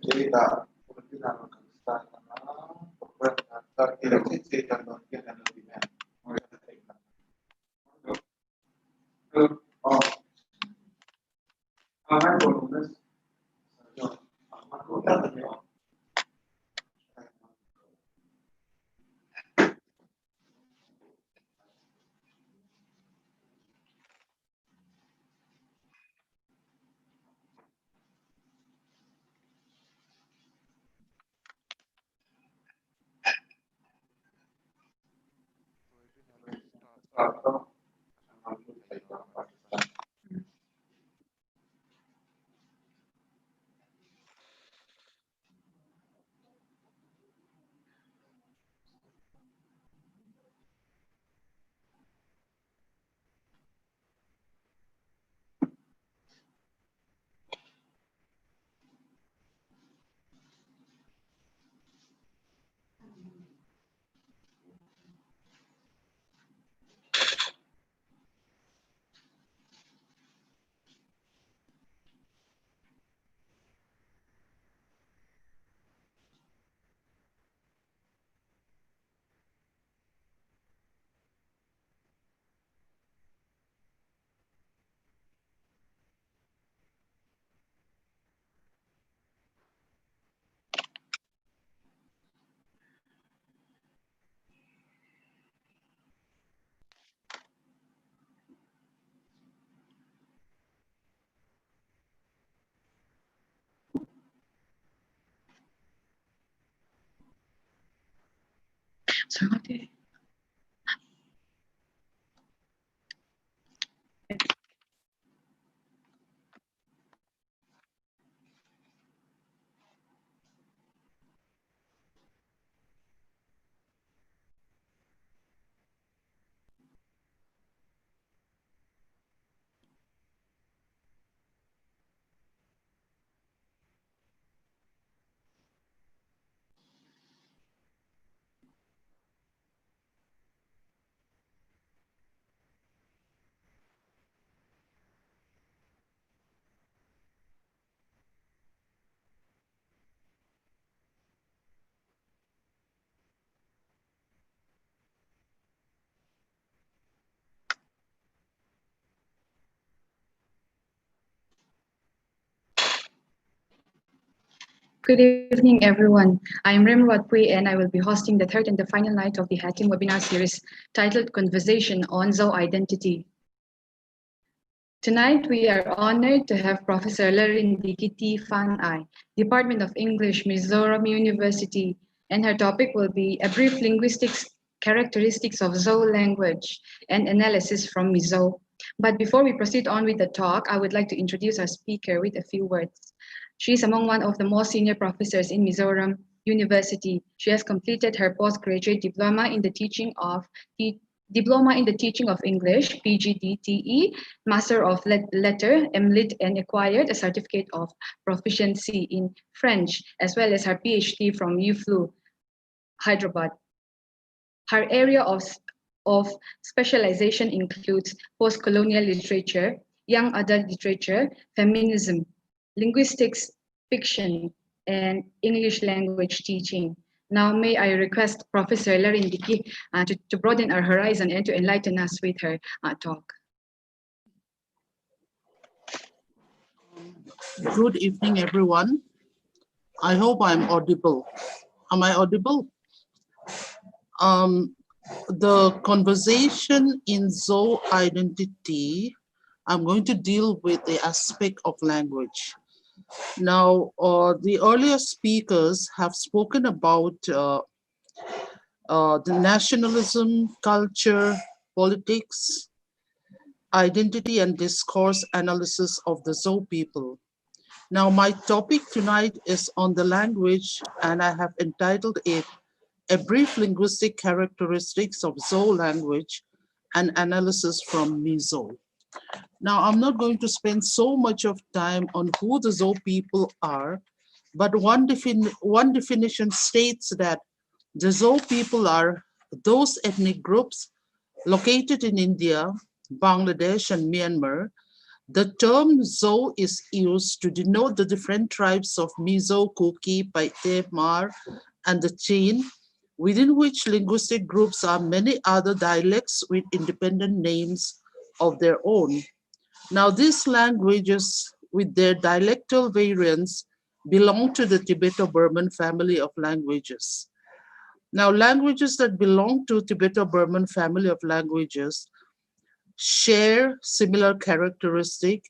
cerita kemungkinan kestaan program direksi cerita bagian dan lebihnya. Oh, aman bonus. Aman bonus. Sorry. Good evening, everyone. I'm Remwat Pui, and I will be hosting the third and the final night of the HATIM webinar series titled Conversation on Zo Identity. Tonight, we are honored to have Professor Larindikiti Phan Ai, Department of English, Mizoram University, and her topic will be a brief linguistics characteristics of Zo language and analysis from Mizo. But before we proceed on with the talk, I would like to introduce our speaker with a few words. She is among one of the most senior professors in Mizoram University. She has completed her postgraduate diploma in the teaching of English, PGDTE, Master of Letter, MLit, and acquired a certificate of proficiency in French, as well as her PhD from UFLU, Hyderabad. Her area of specialization includes post-colonial literature, young adult literature, feminism, linguistics, fiction, and English language teaching. Now, may I request Professor Larindiki to broaden our horizon and to enlighten us with her talk. Good evening, everyone. I hope I'm audible. Am I audible? The conversation in Zo identity, I'm going to deal with the aspect of language. Now, the earlier speakers have spoken about the nationalism, culture, politics, identity and discourse analysis of the Zo people. Now, my topic tonight is on the language, and I have entitled it A Brief Linguistic Characteristics of Zo Language and Analysis from Mizo. Now, I'm not going to spend so much of time on who the Zo people are, but one definition states that the Zo people are those ethnic groups located in India, Bangladesh, and Myanmar The term Zo is used to denote the different tribes of Mizo, Kuki, Paite, Mar, and the chain, within which linguistic groups are many other dialects with independent names of their own. Now, these languages, with their dialectal variants, belong to the Tibeto-Burman family of languages. Now, languages that belong to Tibeto-Burman family of languages share similar characteristic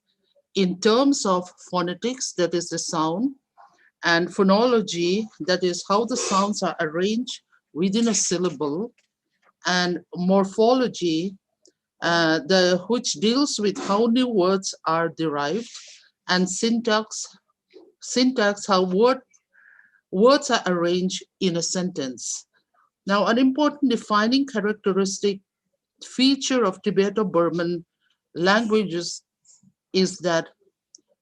in terms of phonetics, that is the sound, and phonology, that is how the sounds are arranged within a syllable, and morphology, which deals with how new words are derived, and syntax, how words are arranged in a sentence. Now, an important defining characteristic feature of Tibeto-Burman languages is that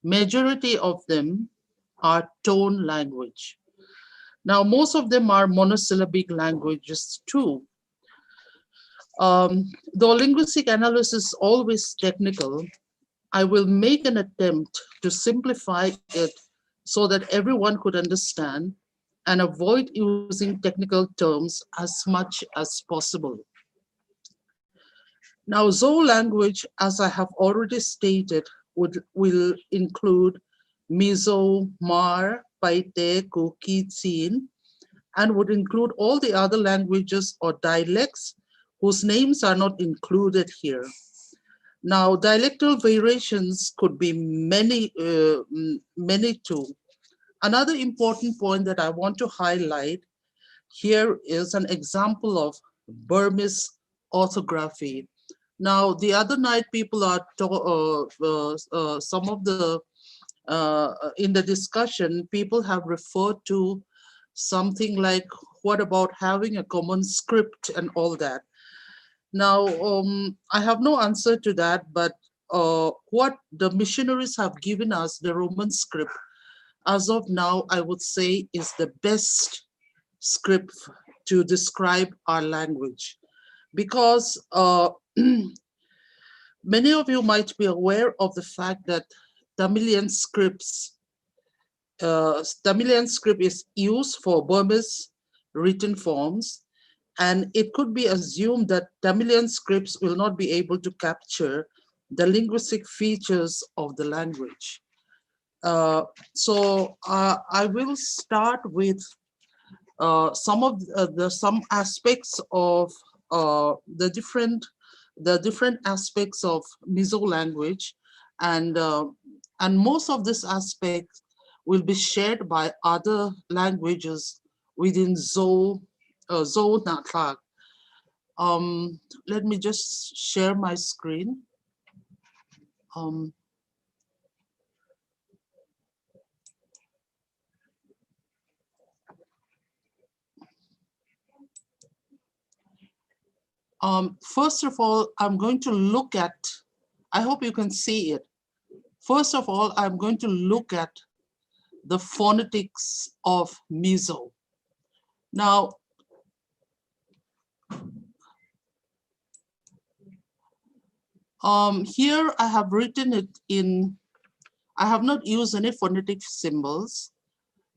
majority of them are tone language. Now, most of them are monosyllabic languages too. Though linguistic analysis is always technical, I will make an attempt to simplify it so that everyone could understand and avoid using technical terms as much as possible. Now, Zo language, as I have already stated, will include Mizo, Mar, Paite, Kuki, Tsin, and would include all the other languages or dialects whose names are not included here. Now, dialectal variations could be many too. Another important point that I want to highlight here is an example of Burmese orthography. Now, the other night, people are some of the in the discussion, people have referred to something like, what about having a common script and all that? Now, I have no answer to that, but what the missionaries have given us, the Roman script, as of now, I would say is the best script to describe our language. Because many of you might be aware of the fact that Tamilian script is used for Burmese written forms, and it could be assumed that Tamilian scripts will not be able to capture the linguistic features of the language. So I will start with some aspects of the different aspects of Mizo language, and most of this aspect will be shared by other languages within Zo Natlak. Let me just share my screen. First of all, I'm going to look at, I hope you can see it. First of all, I'm going to look at the phonetics of Mizo. Now, here I have written it in, I have not used any phonetic symbols,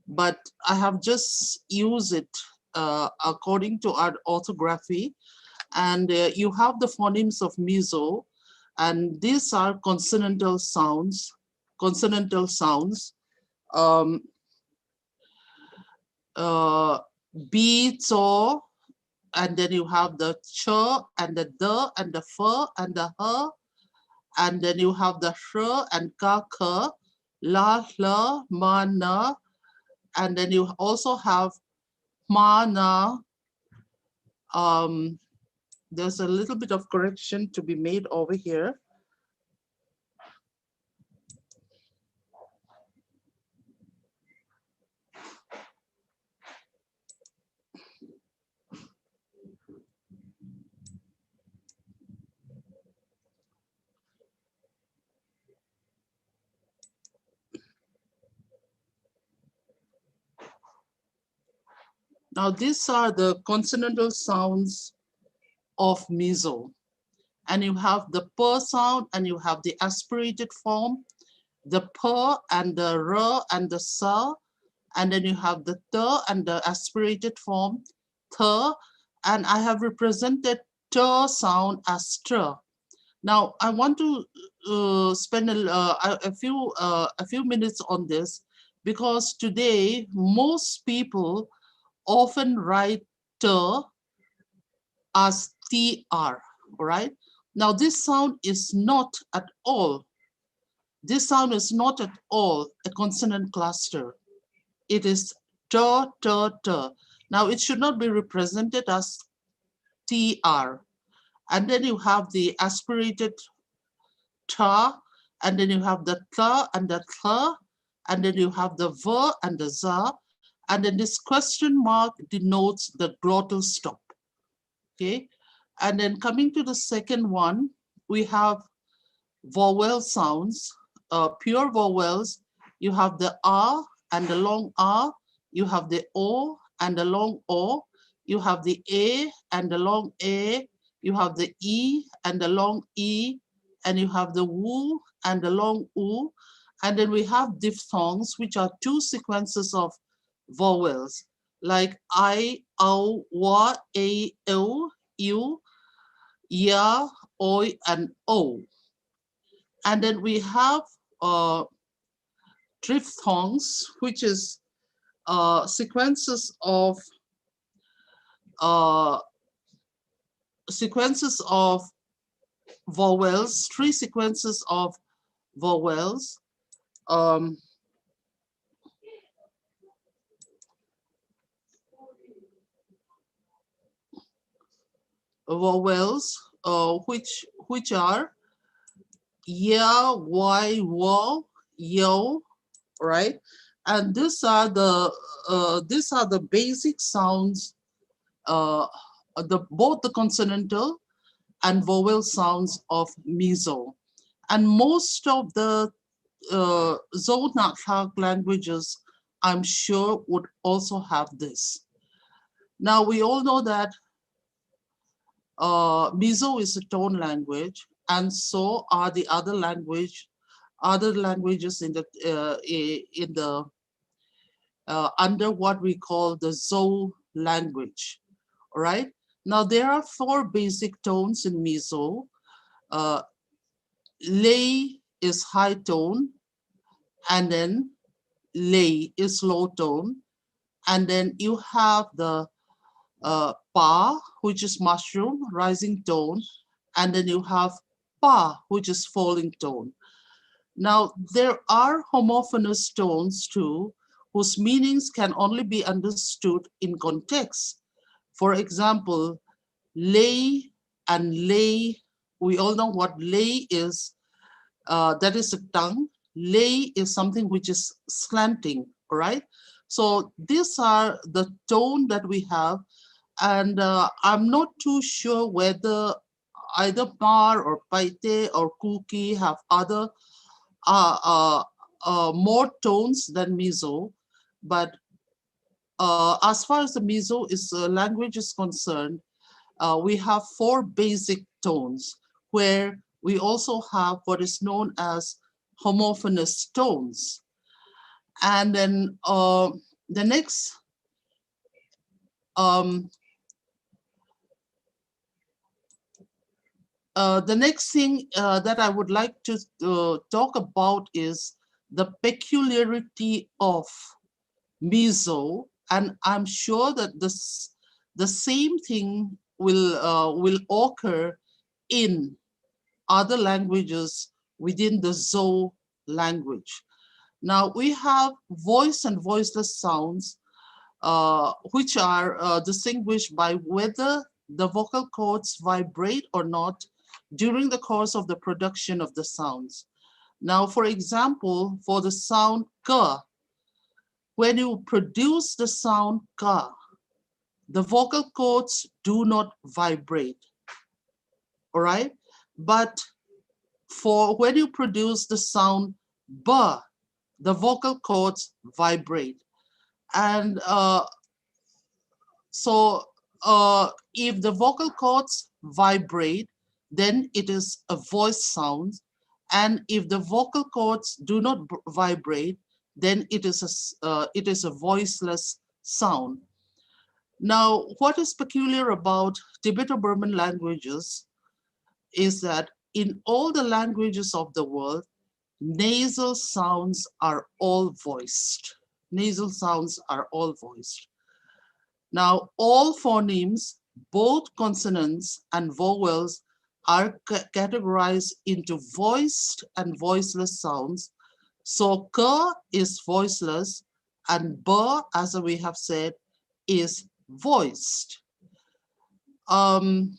but I have just used it according to our orthography. And you have the phonemes of Mizo, and these are consonantal sounds. B, to, and then you have the ch and the d and the f and the h, and then you have the sh and ka, k, la, la, ma, na, and then you also have ma, na. There's a little bit of correction to be made over here. Now, these are the consonantal sounds of Mizo. and you have the p sound, and you have the aspirated form, the p and the r and the sa, and then you have the t and the aspirated form, th, and I have represented t sound as tr. Now I want to spend a few minutes on this, because today most people often write t as tr, right? Now this sound is not at all, this sound is not at all a consonant cluster. It is t, t, t. Now it should not be represented as tr. And then you have the aspirated ta, and then you have the th and the th, and then you have the v and the za, and then this question mark denotes the glottal stop. Okay, and then coming to the second one, we have vowel sounds, pure vowels. You have the R and the long R, you have the O and the long O, you have the A and the long A, you have the E and the long E, and you have the W and the long U, and then we have diphthongs, which are two sequences of vowels, like I, O, wa, a, o, u, ya, oi, and o. And then we have diphthongs, which is sequences of vowels, three sequences of vowels. Vowels, which are ya, y, wo, yo, right? And these are the basic sounds, both the consonantal and vowel sounds of Mizo. And most of the Zo-Nathak languages, I'm sure, would also have this. Now we all know that Mizo is a tone language, and so are the other languages in the under what we call the Zo language. All right. Now there are four basic tones in Mizo. Lei is high tone, and then lei is low tone, and then you have the pa, which is mushroom, rising tone, and then you have pa, which is falling tone. Now there are homophonous tones too, whose meanings can only be understood in context. For example, lei and lei, we all know what lei is. That is a tongue. Lei is something which is slanting, right? So these are the tone that we have, and I'm not too sure whether either Par or Paite or Kuki have other more tones than Mizo, but as far as the Mizo language is concerned, we have four basic tones, where we also have what is known as homophonous tones. And then the next thing that I would like to talk about is the peculiarity of Mizo, and I'm sure that the same thing will occur in other languages within the Zo language. Now we have voice and voiceless sounds, which are distinguished by whether the vocal cords vibrate or not during the course of the production of the sounds. Now, for example, for the sound ka, when you produce the sound ka, the vocal cords do not vibrate, all right? But for when you produce the sound ba, the vocal cords vibrate. And so if the vocal cords vibrate, then it is a voice sound. And if the vocal cords do not vibrate, then it is a voiceless sound. Now, what is peculiar about Tibeto-Burman languages is that in all the languages of the world, nasal sounds are all voiced. Nasal sounds are all voiced. Now, all phonemes, both consonants and vowels, are categorized into voiced and voiceless sounds. So, k is voiceless and b, as we have said, is voiced. And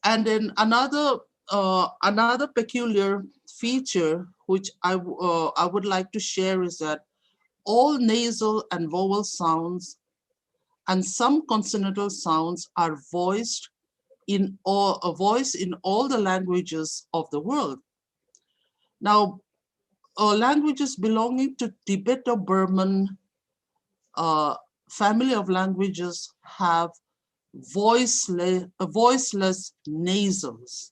then another peculiar feature which I would like to share is that all nasal and vowel sounds and some consonantal sounds are voiced in all the languages of the world. Now, languages belonging to Tibeto-Burman family of languages have voiceless nasals.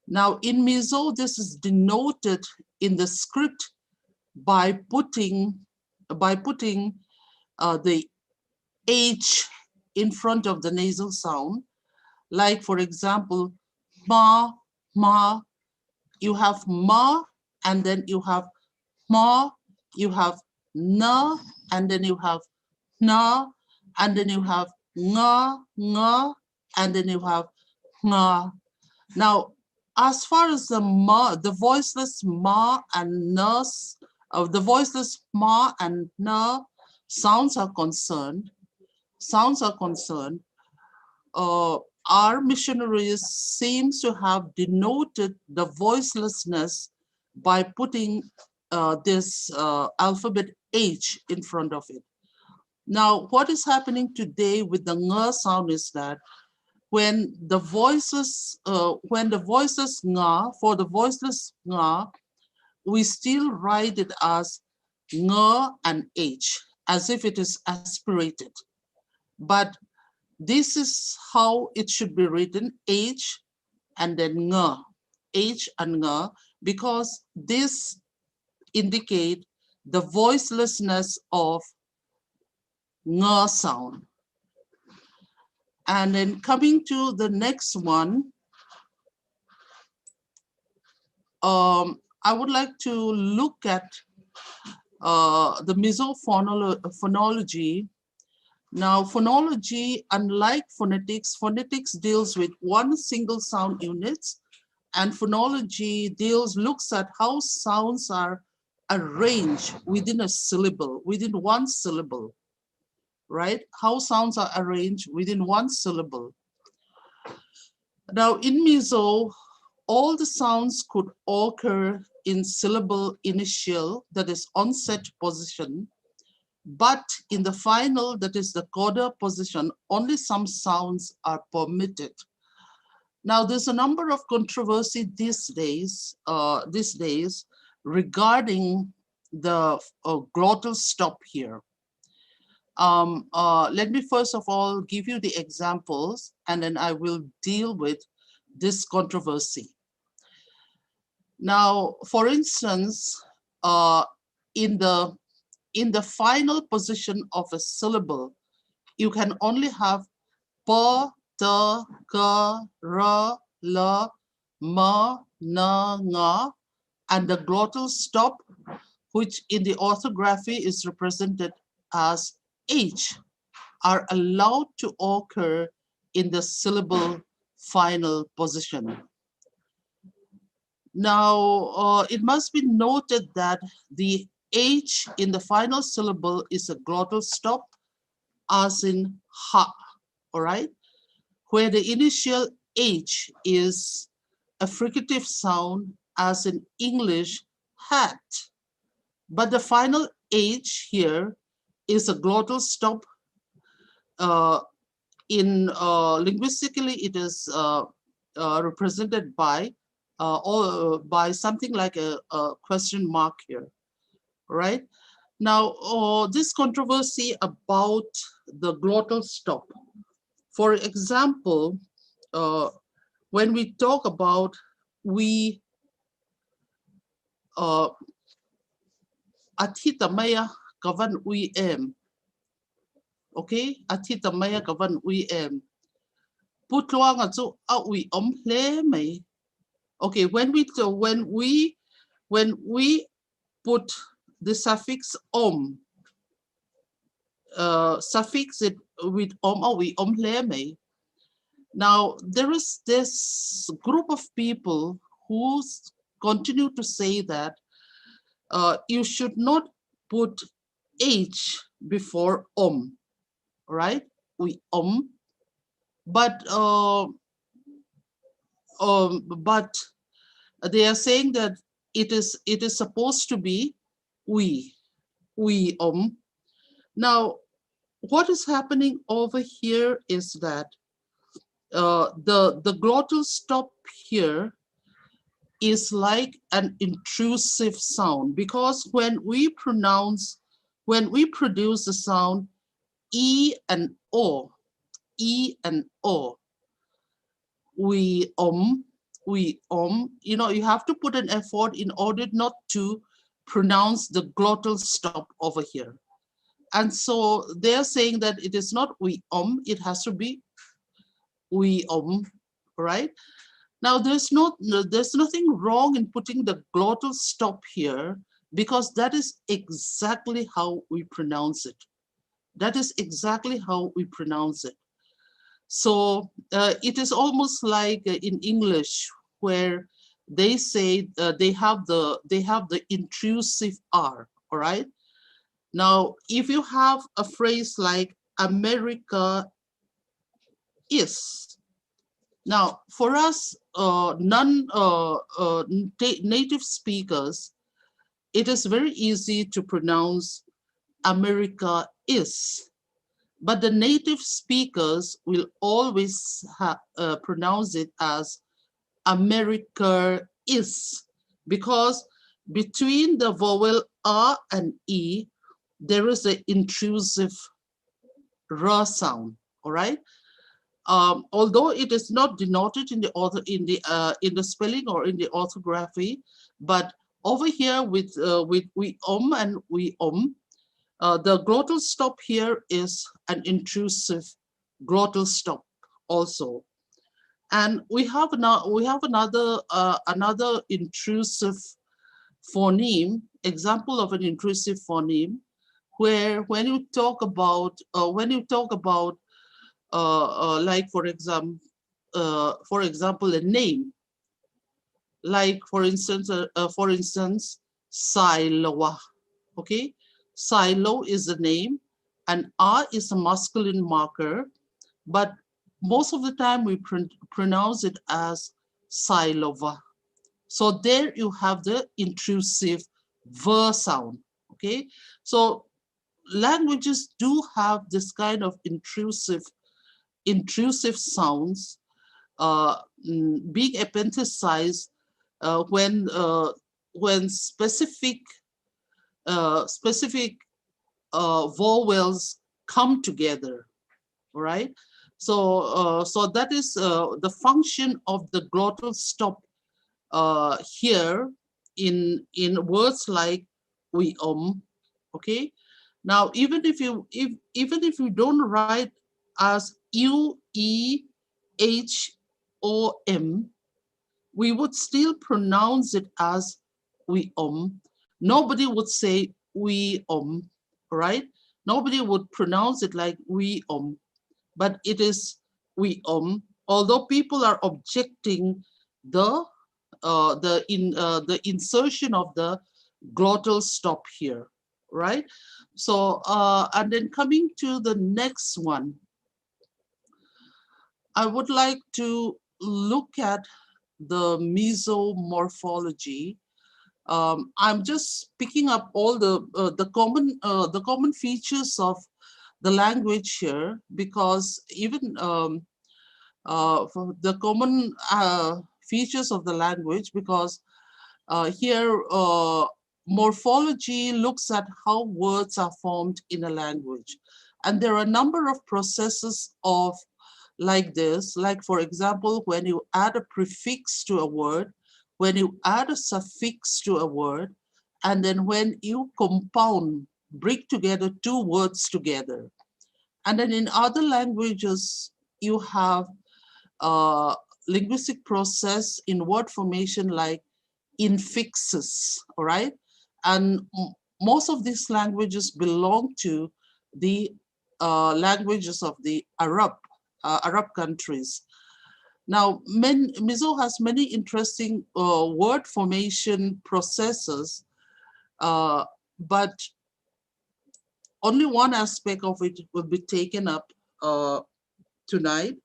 Now, in Mizo, this is denoted in the script by putting the H in front of the nasal sound. Like, for example, ma, ma, you have ma, and then you have ma, you have na, and then you have na, and then you have nga, nga, and then you have nga. Now, as far as the ma, the voiceless ma and na, the voiceless ma and na sounds are concerned, our missionaries seems to have denoted the voicelessness by putting this alphabet H in front of it. Now, what is happening today with the nga sound is that when the voiceless nga, for the voiceless nga, we still write it as nga and H, as if it is aspirated. But this is how it should be written, H and then nga, H and nga, because this indicate the voicelessness of nga sound. And then coming to the next one, I would like to look at the Mizo phonology. Now, phonology, unlike phonetics, phonetics deals with one single sound unit, and phonology looks at how sounds are arranged within a syllable, within one syllable, right? How sounds are arranged within one syllable. Now, in Mizo, all the sounds could occur in syllable initial, that is onset position, but in the final, that is the coda position, only some sounds are permitted. Now, there's a number of controversy these days regarding the glottal stop here. Let me first of all give you the examples, and then I will deal with this controversy. Now, for instance, in the final position of a syllable, you can only have pa, ta, ka, ra, la, ma, na, nga, and the glottal stop, which in the orthography is represented as H, are allowed to occur in the syllable final position. Now, it must be noted that the H in the final syllable is a glottal stop, as in ha, all right? Where the initial H is a fricative sound, as in English, hat. But the final H here is a glottal stop. Linguistically, it is represented by by something like a question mark here, right? Now, this controversy about the glottal stop. For example, when we talk about we, Athitamaya kavan we em. Okay, Athitamaya kavan we em. Putluanga zu a we ple may. Okay, when we put the suffix suffix it with or we ple may. Now there is this group of people who continue to say that you should not put H before right? We but they are saying that it is supposed to be we Now, what is happening over here is that the glottal stop here is like an intrusive sound, because when we produce the sound E and O, we you have to put an effort in order not to pronounce the glottal stop over here. And so they're saying that it is not we it has to be we right? Now there's nothing wrong in putting the glottal stop here, because that is exactly how we pronounce it. That is exactly how we pronounce it. So it is almost like in English, where they say they have the intrusive R, all right? Now, if you have a phrase like America is, now for us native speakers, it is very easy to pronounce America is. But the native speakers will always pronounce it as America is, because between the vowel R and E, there is an intrusive R sound, all right? Although it is not denoted in the spelling or in the orthography, but over here with we and we the glottal stop here is an intrusive glottal stop also. And we have another intrusive phoneme, example of an intrusive phoneme, where when you talk about like for example a name, like for instance Siloa. Okay, Silo is the name, and R is a masculine marker, but most of the time we pronounce it as Silova. So there you have the intrusive V sound. Okay, so languages do have this kind of intrusive sounds being epenthesized when specific vowels come together, right? So so that is the function of the glottal stop here in words like we okay. Now even if you don't write as UEHOM, we would still pronounce it as we Nobody would say we right? Nobody would pronounce it like we but it is we although people are objecting the insertion of the glottal stop here, right? So and then coming to the next one, I would like to look at the mesomorphology. I'm just picking up all the common features of the language here, because even for the common features of the language, because here morphology looks at how words are formed in a language, and there are a number of processes of like this. Like, for example, when you add a prefix to a word, when you add a suffix to a word, and then when you compound, bring together two words together. And then in other languages, you have a linguistic process in word formation like infixes, all right? And most of these languages belong to the languages of the Arab countries. Now, Mizo has many interesting word formation processes, but only one aspect of it will be taken up tonight.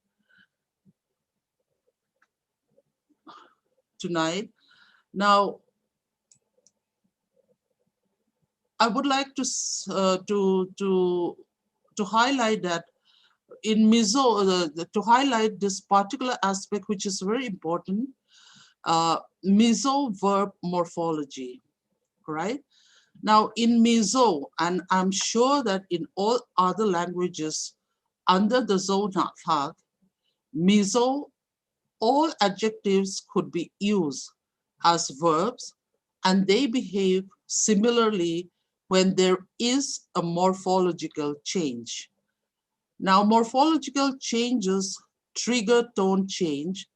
Now, I would like to highlight that in Mizo, to highlight this particular aspect, which is very important, Mizo verb morphology, right? Now in Mizo, and I'm sure that in all other languages under the zone Thak, Mizo, all adjectives could be used as verbs, and they behave similarly when there is a morphological change. Now, morphological changes trigger tone change,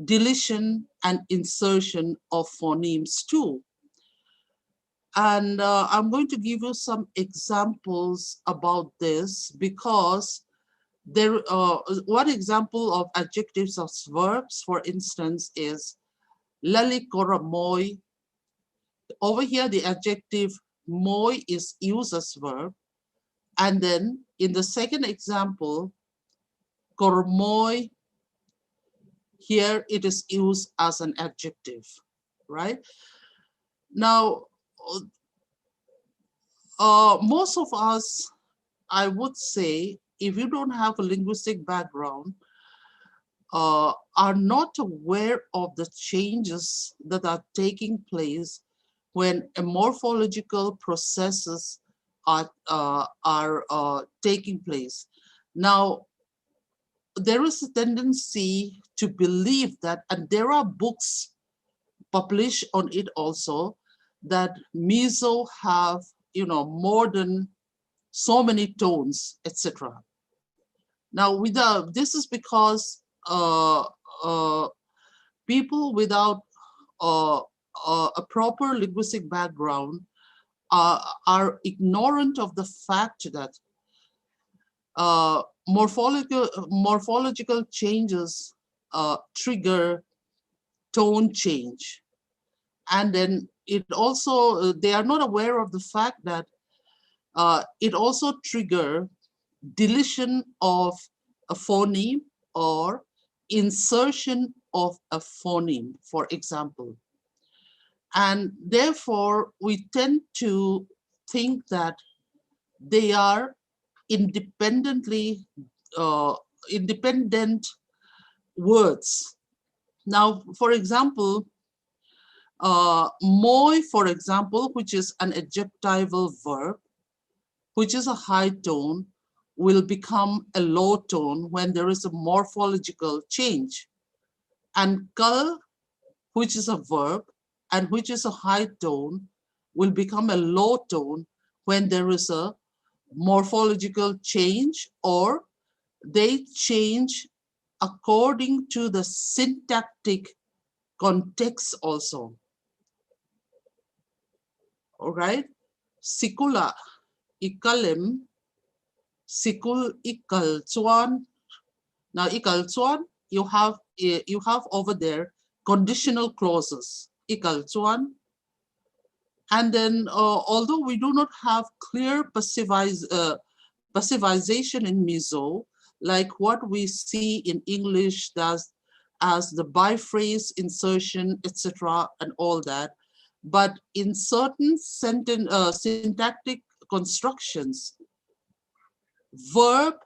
deletion and insertion of phonemes too. And I'm going to give you some examples about this because one example of adjectives as verbs, for instance, is lali koramoy. Over here, the adjective moy is used as verb. And then in the second example, kormoy, here it is used as an adjective, right? Now, most of us, I would say, if you don't have a linguistic background, are not aware of the changes that are taking place when morphological processes are taking place. Now, there is a tendency to believe that, and there are books published on it also, that Mizo have, more than so many tones, etc. Now, this is because people without a proper linguistic background are ignorant of the fact that morphological changes trigger tone change. And then it also, they are not aware of the fact that it also trigger deletion of a phoneme or insertion of a phoneme, for example. And therefore, we tend to think that they are independent words. Now, for example, moi, for example, which is an adjectival verb, which is a high tone, will become a low tone when there is a morphological change. And kal, which is a verb and which is a high tone, will become a low tone when there is a morphological change, or they change according to the syntactic context also. All right, sikula ikalim, sikul ikal chuan. Now ikal chuan, you have over there conditional clauses, ikal chuan. And then although we do not have clear passivization in Mizo, like what we see in English as the biphrase insertion, etc., and all that, but in certain syntactic constructions, verbs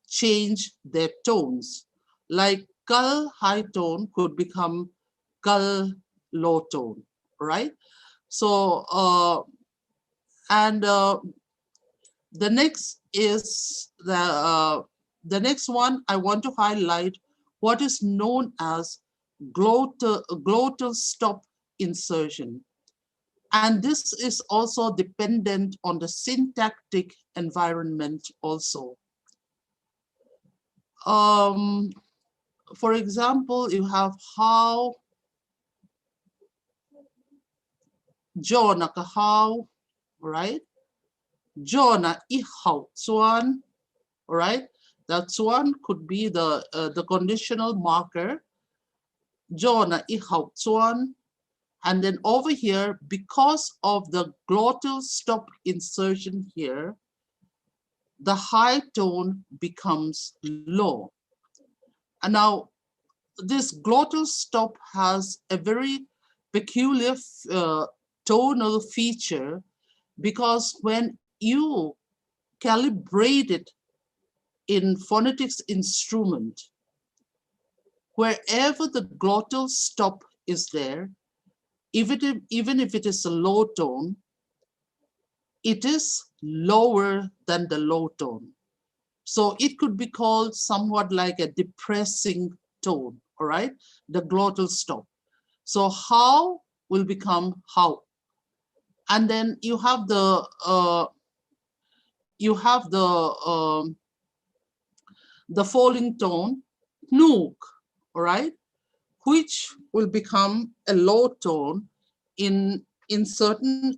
change their tones. Like kal high tone could become kal low tone, right? So, The next is the next one I want to highlight what is known as glottal stop insertion. And this is also dependent on the syntactic environment also. For example, you have how, Jonah how, right? Jonah ihau chuan, right? That one could be the conditional marker. Jonah ihau chuan. And then over here, because of the glottal stop insertion here, the high tone becomes low. And now this glottal stop has a very peculiar tonal feature, because when you calibrate it in phonetics instrument, wherever the glottal stop is there, even if it is a low tone, it is lower than the low tone. So it could be called somewhat like a depressing tone, all right? The glottal stop. So how will become how. And then you have the falling tone, nook, all right, which will become a low tone in certain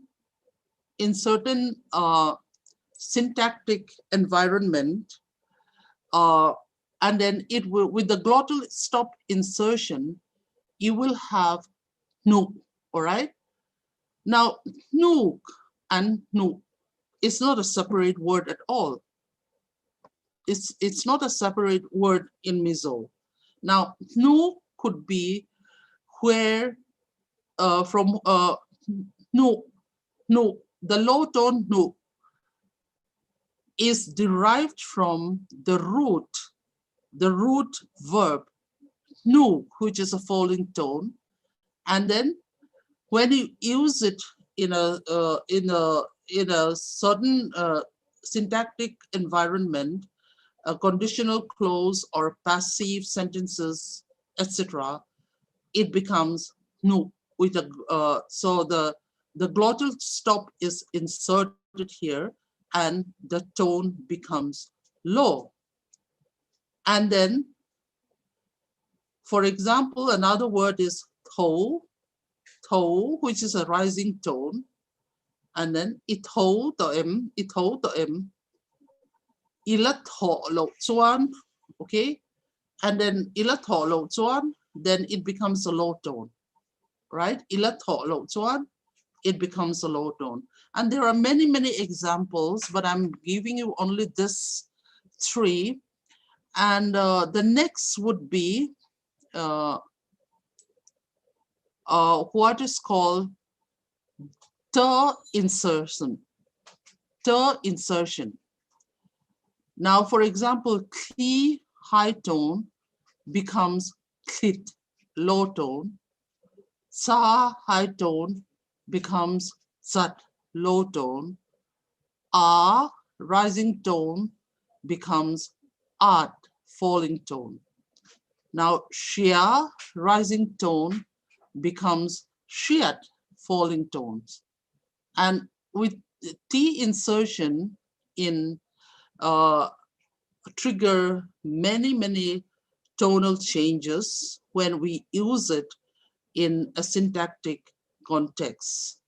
syntactic environment, and then it will, with the glottal stop insertion, you will have nook, all right? Now, nook and nook is not a separate word at all. It's not a separate word in Mizo. Now, nook could be where from nook, the low tone nook is derived from the root verb nu, which is a falling tone, and then when you use it in a certain syntactic environment, a conditional clause or passive sentences, etc., it becomes nu with a so the glottal stop is inserted here and the tone becomes low. And then, for example, another word is tho, which is a rising tone, and then itho to em, ila tho lo chuan, okay, and then ila tho lo chuan, then it becomes a low tone, right? Ila tho lo chuan, it becomes a low tone. And there are many examples, but I'm giving you only this three. And the next would be what is called ter insertion. Now, for example, kli, high tone, becomes klit, low tone. Sa, high tone, becomes sat, low tone. A, rising tone, becomes art, falling tone. Now, shia, rising tone, becomes shiat, falling tones. And with T insertion in trigger many tonal changes when we use it in a syntactic context.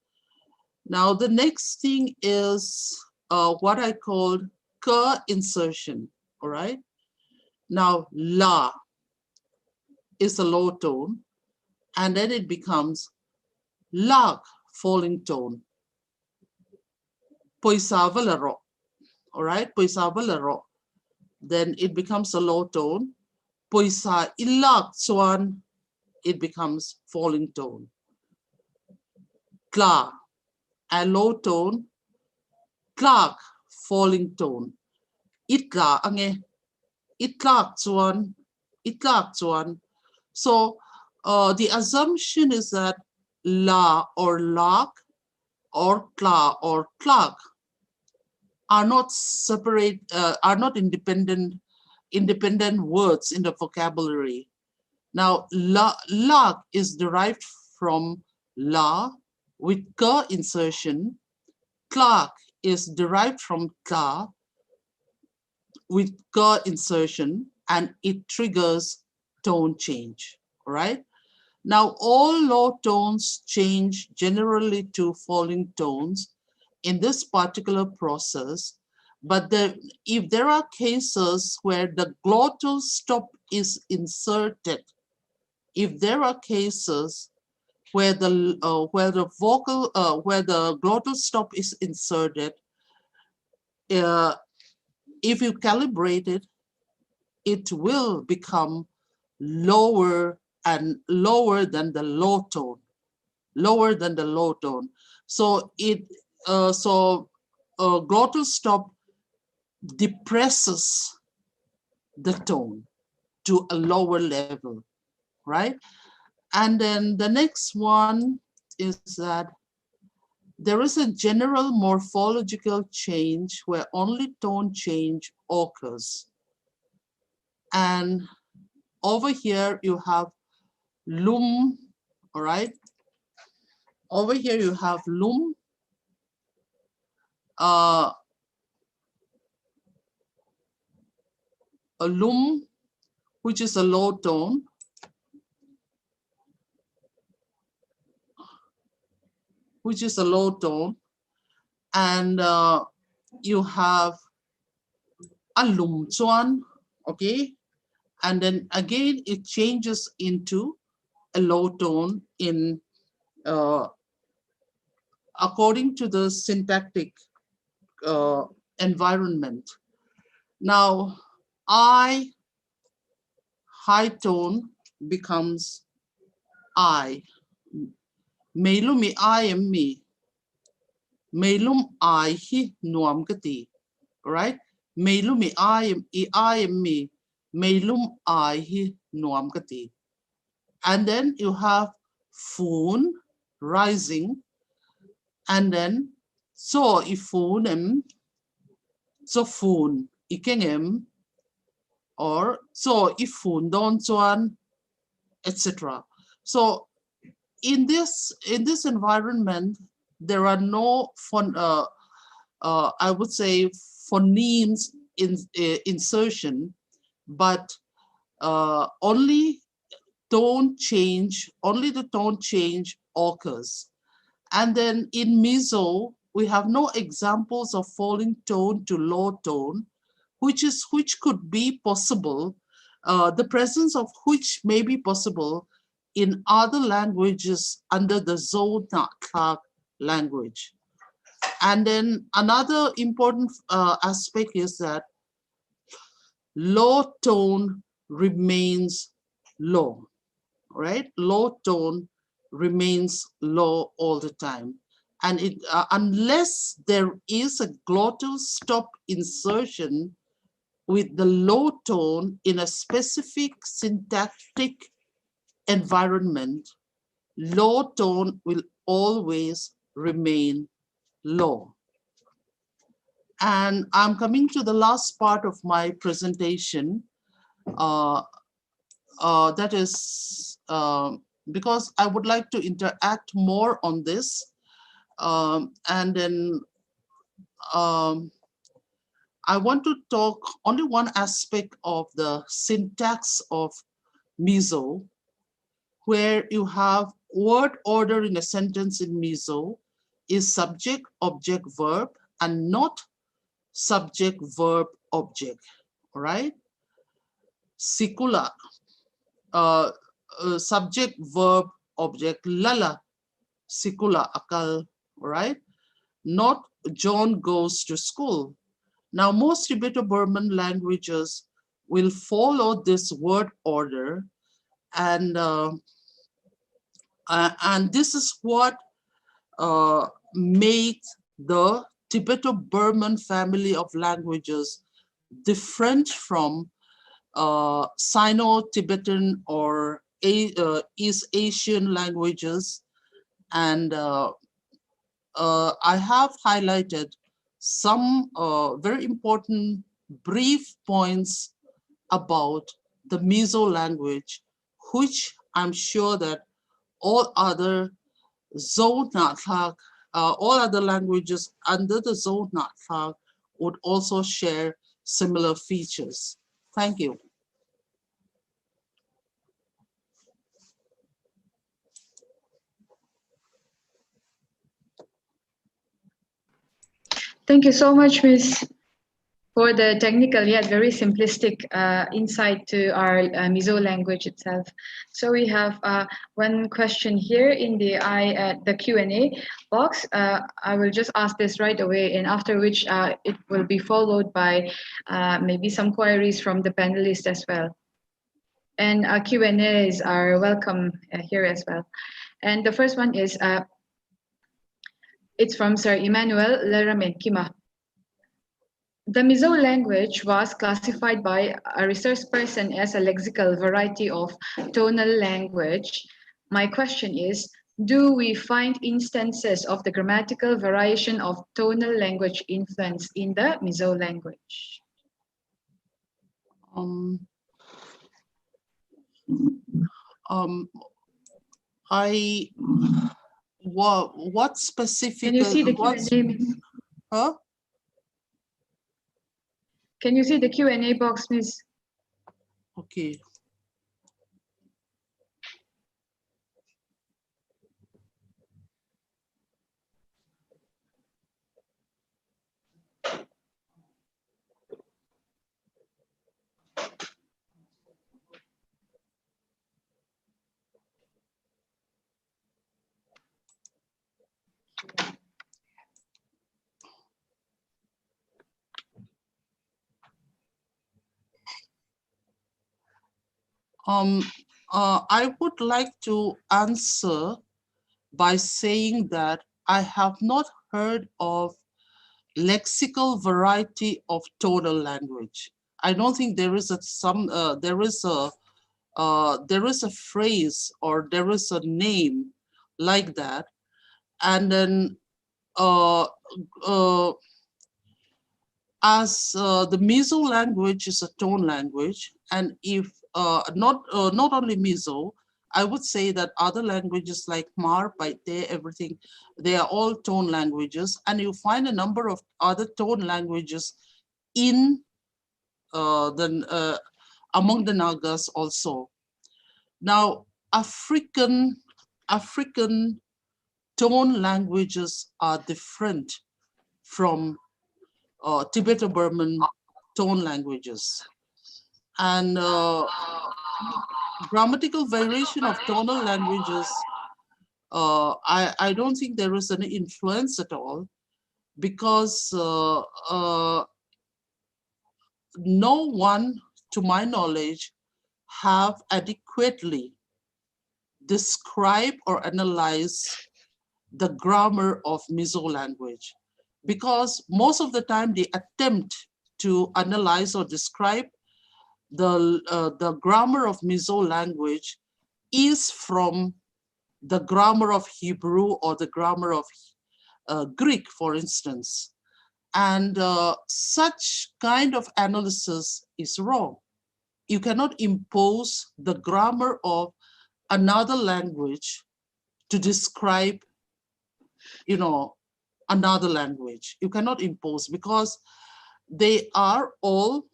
Now, the next thing is what I called ka insertion, all right? Now, la is a low tone, and then it becomes lag, falling tone. Poisavalaro, all right? Poisavalaro. Then it becomes a low tone. Poisa ilag swan, it becomes falling tone. Kla, a low tone. Klag, falling tone. Itla ange, itlag swan, itlag swan. So the assumption is that la or lag or kla or klag are not separate, are not independent words in the vocabulary. Now, la is derived from la with ka insertion. Clark is derived from ka with ka insertion, and it triggers tone change, right? Now, all low tones change generally to falling tones in this particular process, but if there are cases where the glottal stop is inserted, if there are cases where the glottal stop is inserted, if you calibrate it, it will become lower and lower than the low tone, lower than the low tone. So glottal stop depresses the tone to a lower level, right? And then the next one is that there is a general morphological change where only tone change occurs. And over here you have lum, all right? Over here you have lum, a lum, which is a low tone, and you have a lum chuan, okay? And then again, it changes into a low tone in according to the syntactic environment. Now, I high tone becomes I. Meilumi I am me. Meilum I hi nuam kati. Right? Meilumi I am me. Meilum I hi nuam kati. And then you have phun rising. And then so ifunem, so phun ikengem, or so ifun don chuan, etc. So in this environment, there are no I would say phonemes insertion, but only the tone change occurs. And then in meso, we have no examples of falling tone to low tone, which could be possible, the presence of which may be possible in other languages under the Zo-Nak language. And then another important aspect is that low tone remains low, right? Low tone remains low all the time. And unless there is a glottal stop insertion with the low tone in a specific syntactic environment, low tone will always remain low. And I'm coming to the last part of my presentation. That is because I would like to interact more on this. And then I want to talk only one aspect of the syntax of meso, where you have word order in a sentence in meso is subject, object, verb, and not subject, verb, object, all right? Sikula, subject, verb, object, lala, sikula, akal, all right? Not John goes to school. Now, most Tibeto-Burman languages will follow this word order, and this is what made the Tibeto-Burman family of languages different from Sino-Tibetan or East Asian languages. And I have highlighted some very important brief points about the Mizo language, which I'm sure that all other Zonathak, all other languages under the Zonathak would also share similar features. Thank you. Thank you so much, Ms. for the technical yet very simplistic insight to our Mizo language itself. So we have one question here in the Q&A box. I will just ask this right away, and after which it will be followed by maybe some queries from the panelists as well. And Q&As are welcome here as well. And the first one is, it's from Sir Emmanuel Lerame-Kima. The Mizo language was classified by a research person as a lexical variety of tonal language. My question is, do we find instances of the grammatical variation of tonal language influence in the Mizo language? What specific? Can you see the Q&A? Huh? Can you see the Q&A box, Miss? Okay. I would like to answer by saying that I have not heard of lexical variety of tonal language. I don't think there is there is a phrase or there is a name like that. And then as the Mizo language is a tone language, and if not only Mizo, I would say that other languages like Mar, Paite, everything, they are all tone languages, and you find a number of other tone languages in among the Nagas also. Now, African tone languages are different from Tibeto-Burman tone languages. And grammatical variation of tonal languages, I don't think there is any influence at all, because no one, to my knowledge, have adequately described or analyzed the grammar of Mizo language, because most of the time they attempt to analyze or describe the grammar of Mizo language is from the grammar of Hebrew or the grammar of Greek, for instance. And such kind of analysis is wrong. You cannot impose the grammar of another language to describe, you know, another language. You cannot impose, because they are all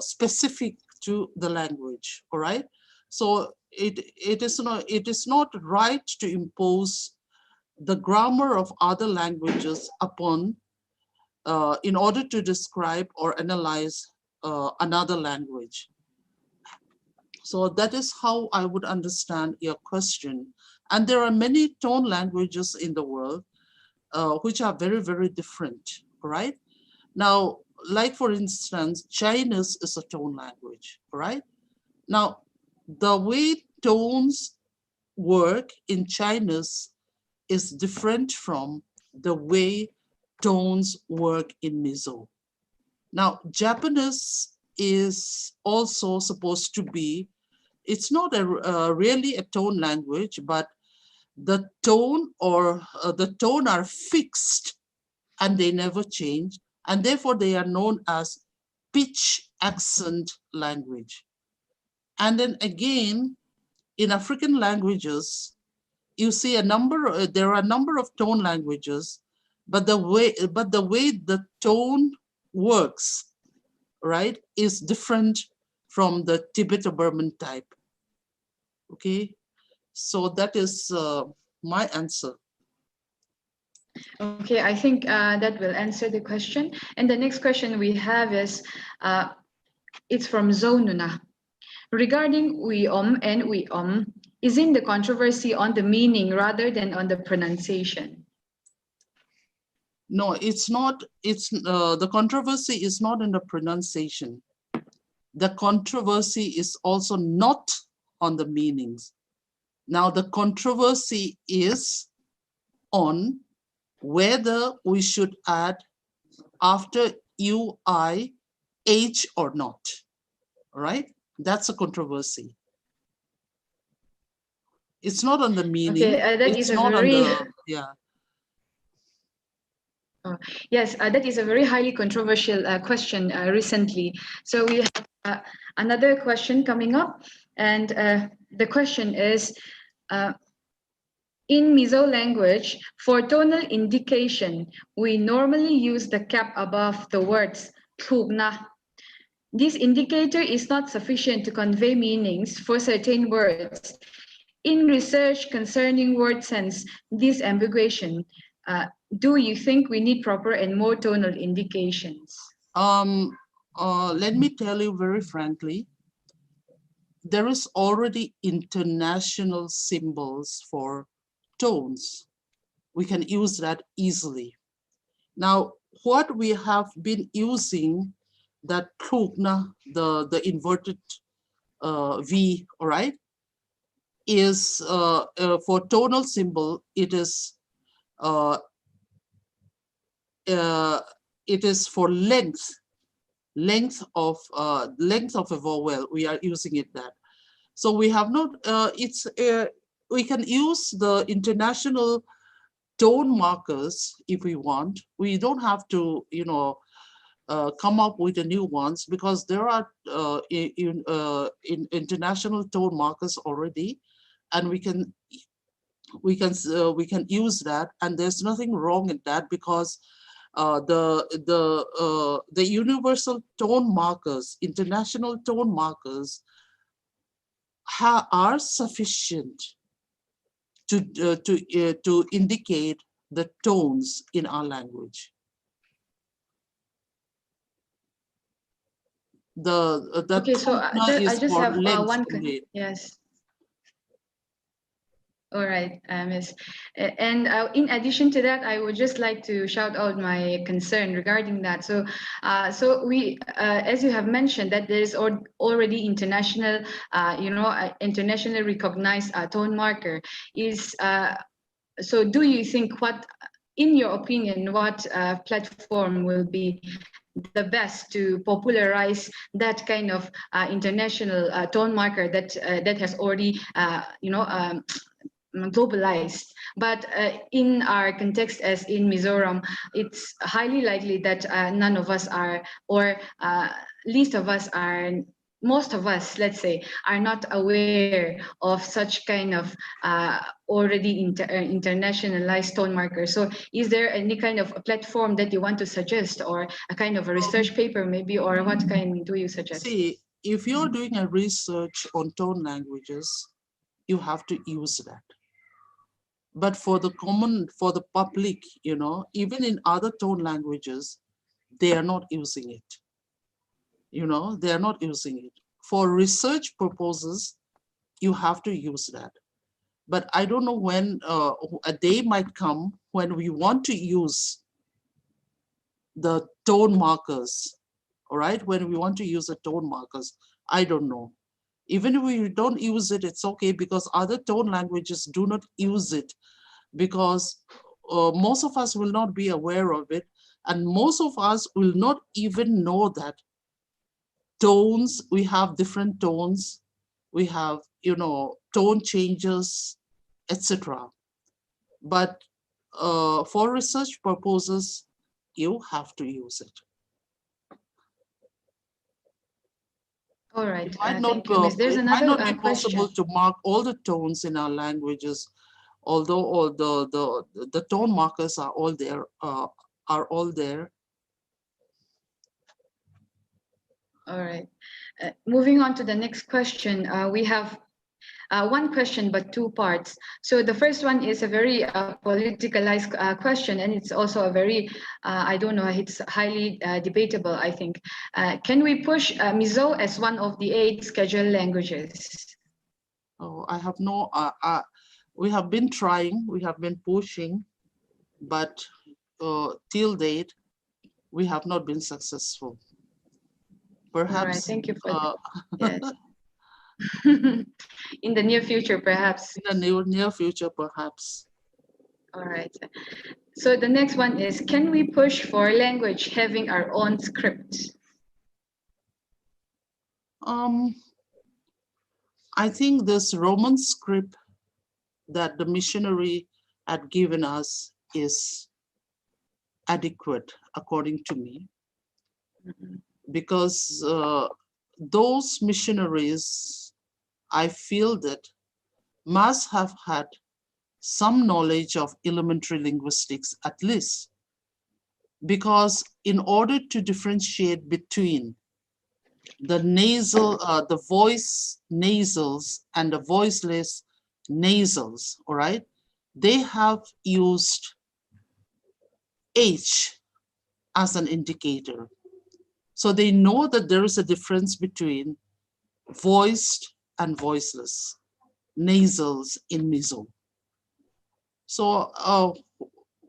specific to the language, all right? So it is not right to impose the grammar of other languages upon, in order to describe or analyze another language. So that is how I would understand your question. And there are many tone languages in the world which are very, very different, right? Now, like for instance, Chinese is a tone language, right? Now, the way tones work in Chinese is different from the way tones work in Mizo. Now, Japanese is also supposed to be, it's not really a tone language, but the tone or the tone are fixed and they never change, and therefore they are known as pitch accent language. And then again, in African languages, you see there are a number of tone languages, but the way the tone works, right, is different from the Tibeto-Burman type. Okay, so that is my answer. Okay, I think that will answer the question. And the next question we have is, it's from Zonuna. Regarding uiom and uiom, isn't the controversy on the meaning rather than on the pronunciation? No, it's not. It's the controversy is not in the pronunciation. The controversy is also not on the meanings. Now, the controversy is on whether we should add after UI, H or not, all right? That's a controversy. It's not on the meaning. Okay, that it's is a not very... on the, yeah. Yes, that is a very highly controversial question recently. So we have another question coming up, and the question is, in Mizo language, for tonal indication, we normally use the cap above the words "thugna." This indicator is not sufficient to convey meanings for certain words. In research concerning word sense, this ambiguation, do you think we need proper and more tonal indications? Let me tell you very frankly, there is already international symbols for tones. We can use that easily. Now, what we have been using, that klugna, the inverted V, all right, is for tonal symbol, it is for length of a vowel. We are using it that. So we have not. We can use the international tone markers if we want. We don't have to, come up with the new ones, because there are in international tone markers already, and we can use that, and there's nothing wrong in that, because the universal tone markers, international tone markers, are sufficient to indicate the tones in our language. Okay, so I just have one. Yes. All right, Miss. And in addition to that, I would just like to shout out my concern regarding that. So, we, as you have mentioned, that there is already international, internationally recognized tone marker. So do you think, in your opinion, what platform will be the best to popularize that kind of international tone marker that has already, globalized? But in our context, as in Mizoram, it's highly likely that none of us are, or most of us, let's say, are not aware of such kind of already internationalized tone marker. So is there any kind of a platform that you want to suggest, or a kind of a research paper maybe, or what kind do you suggest? See, if you're doing a research on tone languages, you have to use that. But for the public, even in other tone languages, they are not using it. They are not using it. For research purposes, you have to use that. But I don't know when a day might come when we want to use the tone markers, all right? When we want to use the tone markers, I don't know. Even if we don't use it, it's okay, because other tone languages do not use it, because most of us will not be aware of it, and most of us will not even know that tones, we have different tones, we have, tone changes, etc. But for research purposes, you have to use it. All right. It might Thank you, Miss. There's it might another not be possible question. to mark all the tones in our languages, although all the tone markers are all there. All right. Moving on to the next question, we have one question but two parts. So the first one is a very politicalized question, and it's also a very, I don't know, it's highly debatable, I think. Can we push Mizo as one of the 8 scheduled languages? Oh, I have no, we have been trying, we have been pushing, but till date, we have not been successful. Perhaps. All right, thank you for that. Yes. In the near future, perhaps. In the near future, perhaps. All right. So the next one is, can we push for language having our own script? I think this Roman script that the missionary had given us is adequate, according to me, because those missionaries, I feel that, must have had some knowledge of elementary linguistics at least, because in order to differentiate between the nasal, the voice nasals and the voiceless nasals, all right, they have used H as an indicator. So they know that there is a difference between voiced and voiceless nasals in Mizo. So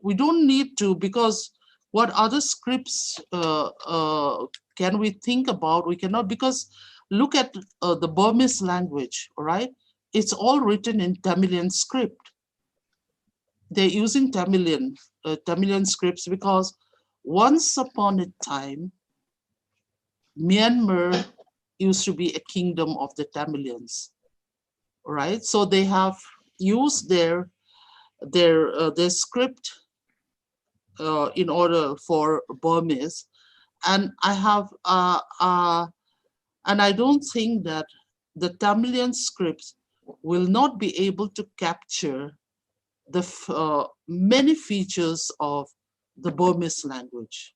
we don't need to, because what other scripts can we think about? We cannot, because look at the Burmese language, all right? It's all written in Tamilian script. They're using Tamilian scripts because once upon a time, Myanmar used to be a kingdom of the Tamilians, right? So they have used their script in order for Burmese, and I don't think that the Tamilian scripts will not be able to capture the many features of the Burmese language,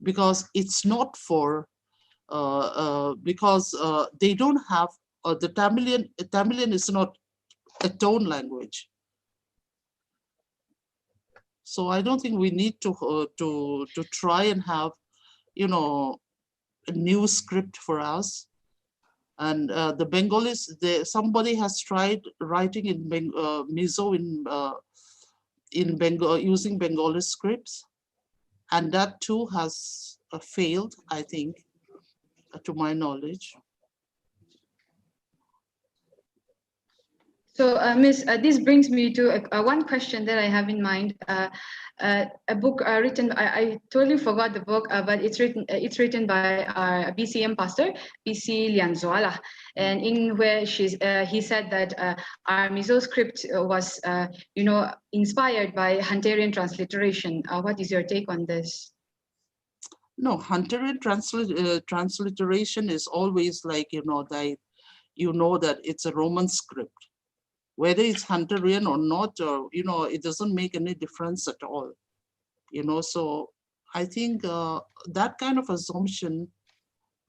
because it's not for because they don't have the Tamilian is not a tone language. So I don't think we need to try and have, you know, a new script for us. And the Bengalis, somebody has tried writing in Mizo in Bengal using Bengali scripts, and that too has failed, I think, to my knowledge. So, Miss, this brings me to one question that I have in mind. A book written, I totally forgot the book, but it's written by our BCM pastor, PC Lianzuala, and in where he said that our Mizo script was, inspired by Hunterian transliteration. What is your take on this? No, Hunterian transliteration is always like, that it's a Roman script. Whether it's Hunterian or not, or, it doesn't make any difference at all. So I think that kind of assumption,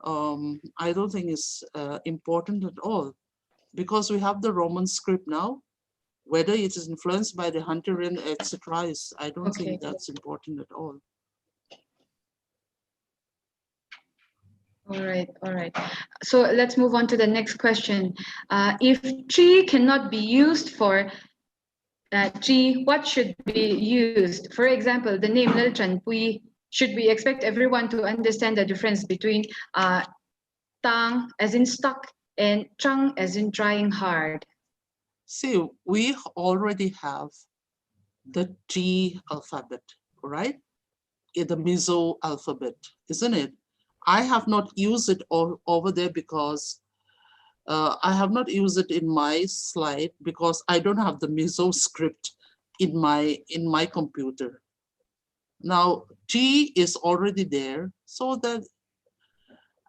I don't think is important at all, because we have the Roman script now. Whether it is influenced by the Hunterian, etc., I don't think that's important at all. All right. So let's move on to the next question. If tree cannot be used for tree, what should be used? For example, the name Nilchan Pui, should we expect everyone to understand the difference between tang as in stuck and chang as in trying hard? See, we already have the T alphabet, right? In the Mizo alphabet, isn't it? I have not used it over there because I have not used it in my slide because I don't have the Mizo script in my computer. Now, T is already there, so that,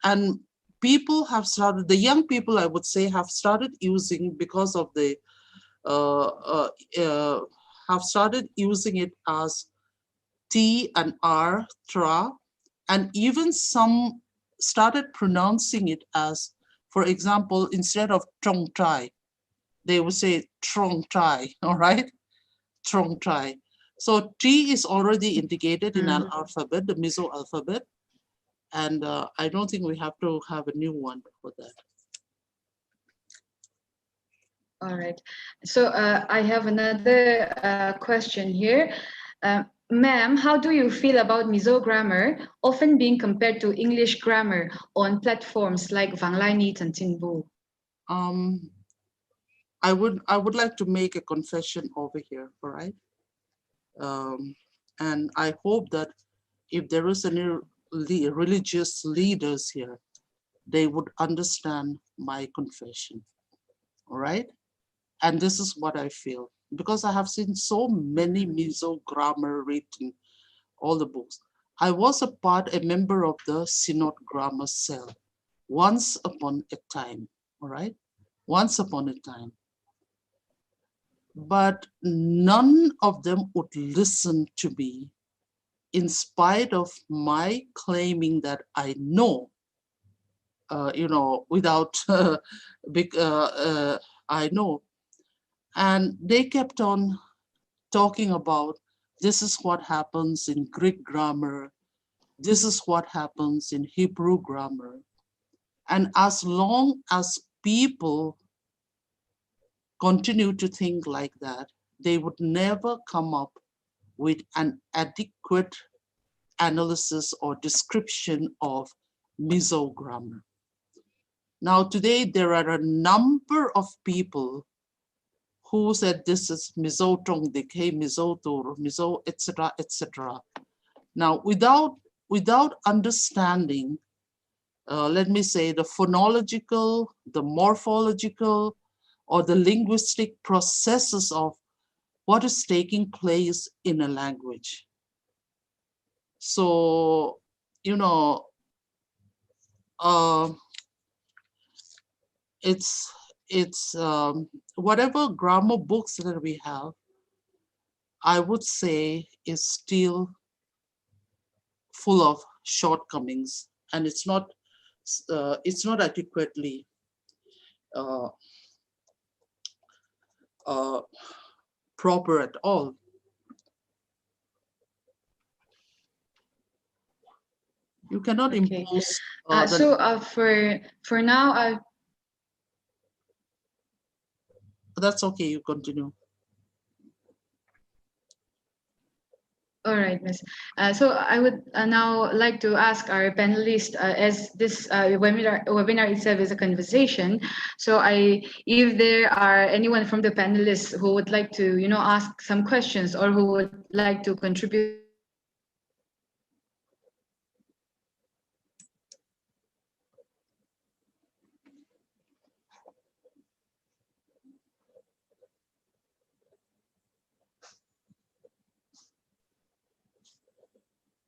and people have started, the young people, I would say, have started using, because of the, have started using it as T and R, tra, and even some started pronouncing it as, for example, instead of trong tai, they would say trong tai, all right? Trong tai. So T is already indicated in an alphabet, the Mizo alphabet, and I don't think we have to have a new one for that. All right. So I have another question here. Ma'am, how do you feel about Mizo grammar often being compared to English grammar on platforms like Vanglai and Tinbu? I would like to make a confession over here, all right? And I hope that if there is any religious leaders here, they would understand my confession, all right? And this is what I feel, because I have seen so many Mizo grammar written, all the books. I was a member of the Synod Grammar Cell once upon a time, all right? Once upon a time. But none of them would listen to me in spite of my claiming that I know, without, I know. And they kept on talking about, this is what happens in Greek grammar, this is what happens in Hebrew grammar. And as long as people continue to think like that, they would never come up with an adequate analysis or description of Mizo grammar. Now today there are a number of people who said this is Mizo Tong Dikhe, Mizo Tur, Mizo, etc., etc. Now without understanding, let me say, the phonological, the morphological, or the linguistic processes of what is taking place in a language. So, it's whatever grammar books that we have, I would say is still full of shortcomings, and it's not adequately proper at all. You cannot impose. For now, that's okay. You continue. All right, Miss. So I would now like to ask our panelists, as this webinar itself is a conversation. So if there are anyone from the panelists who would like to, ask some questions or who would like to contribute.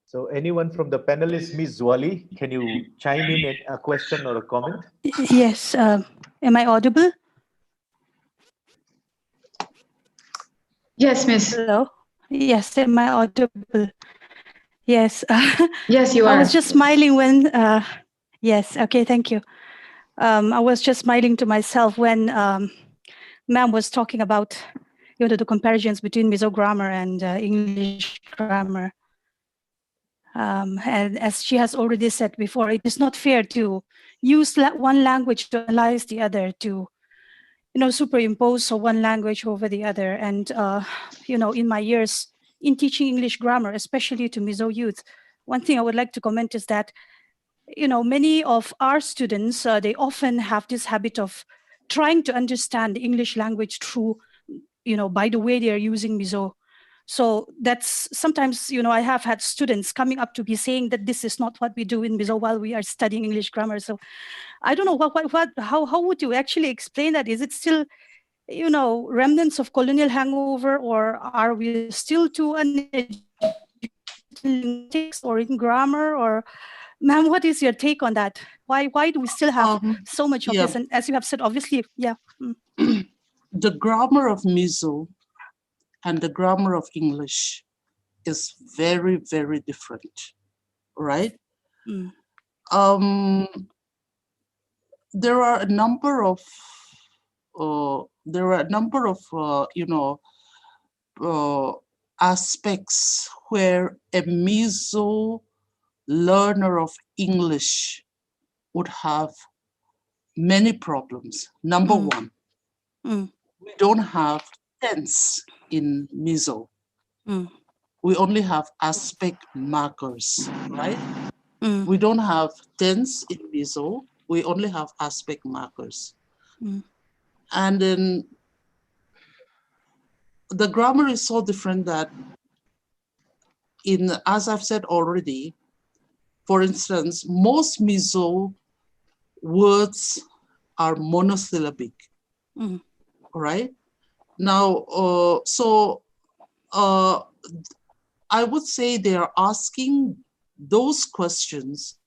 So anyone from the panelists, Ms. Zwali, can you chime in a question or a comment? Yes. Am I audible? Yes, Miss. Hello. Yes, am I audible? Yes. Yes, you are. I was just smiling when, yes, okay, thank you. I was just smiling to myself when ma'am was talking about, the comparisons between Mizo grammar and English grammar. And as she has already said before, it is not fair to use one language to analyze the other, to superimpose one language over the other. And in my years in teaching English grammar, especially to Mizo youth, one thing I would like to comment is that many of our students, they often have this habit of trying to understand the English language through by the way they are using Mizo. So that's sometimes, I have had students coming up to me saying that this is not what we do in Mizo while we are studying English grammar. So I don't know how would you actually explain that? Is it still, remnants of colonial hangover, or are we still too uneducated linguistics or in grammar? Or, ma'am, what is your take on that? Why do we still have so much of yeah. this? And as you have said, obviously, yeah. Mm. The grammar of Mizo and the grammar of English is very, very different, right? Mm. There are a number of aspects where a Mizo learner of English would have many problems. Number one, we don't have tense in Mizo. We only have aspect markers, right? We don't have tense in Mizo. We only have aspect markers. And then the grammar is so different that as I've said already, for instance, most Mizo words are monosyllabic, right? Now, I would say they are asking those questions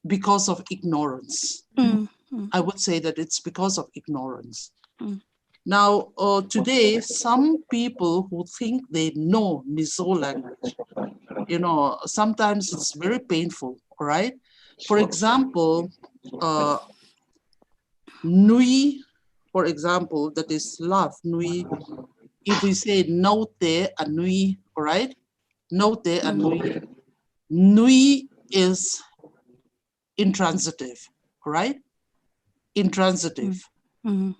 because of ignorance. I would say that it's because of ignorance. Now, today, some people who think they know Mizo language, sometimes it's very painful, right? For example, nui, for example, that is love, nui. If we say note anui, all right? Note anui. Nui is intransitive, right? Intransitive. And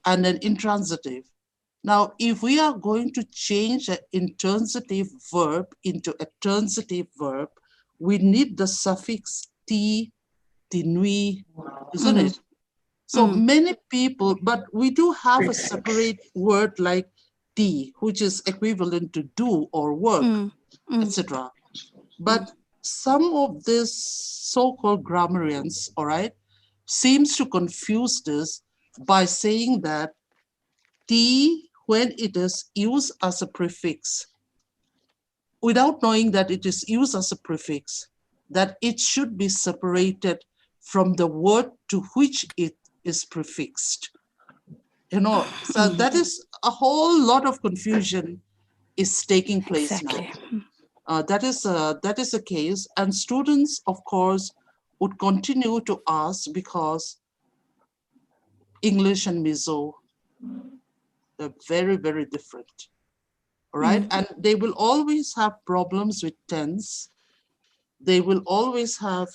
then intransitive. Now, if we are going to change an intransitive verb into a transitive verb, we need the suffix ti, tinui, isn't it? So many people, but we do have a separate word like ti, which is equivalent to do or work, etc. But some of these so-called grammarians, all right, seems to confuse this by saying that ti, when it is used as a prefix, without knowing that it is used as a prefix, that it should be separated from the word to which it is prefixed. So that is a whole lot of confusion is taking place now. That is a case, and students, of course, would continue to ask because English and Mizo are very, very different, right? And they will always have problems with tense. They will always have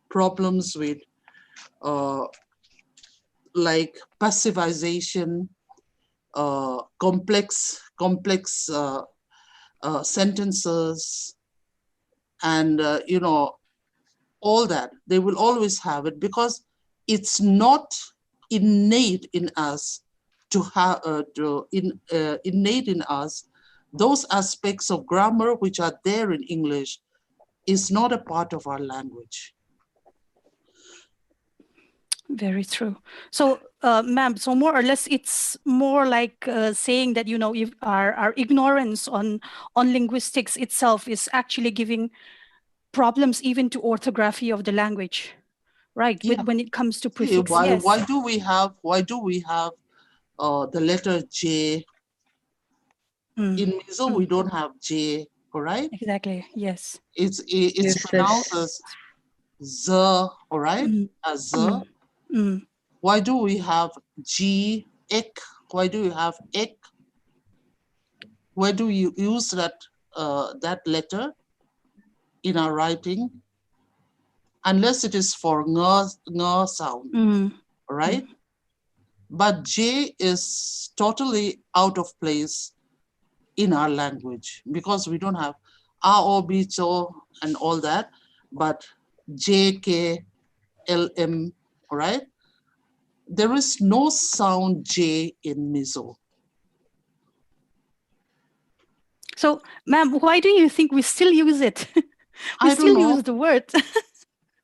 problems with like passivization, complex sentences, and all that. They will always have it because it's not innate in us to have innate in us. Those aspects of grammar which are there in English is not a part of our language. Very true. So, ma'am, so more or less, it's more like saying that, if our ignorance on linguistics itself is actually giving problems even to orthography of the language, right? Yeah. When it comes to prefix. Why do we have the letter J? In Mizo, we don't have J, all right? Exactly, yes. It's Yes, pronounced as Z, all right? As Z. Why do we have G, ek? Why do we have ek? Why do you use that letter in our writing? Unless it is for ng sound, all right? But J is totally out of place in our language because we don't have A, O, B, Cho, and all that, but J, K, L, M, all right? There is no sound J in Mizo. So, ma'am, why do you think we still use it? I don't know. Use the word.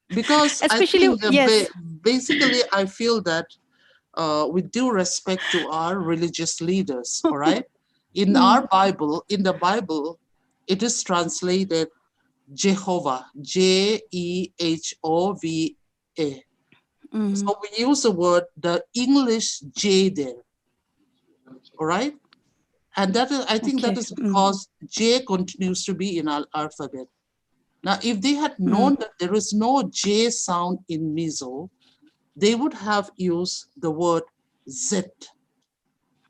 Because especially, I think yes. Basically, I feel that with due respect to our religious leaders, all right? In the Bible, it is translated Jehovah, Jehova. So we use the word, the English J there, all right? And that is, I think that Okay. is because J continues to be in our alphabet. Now, if they had known that there is no J sound in Mizo, they would have used the word Z,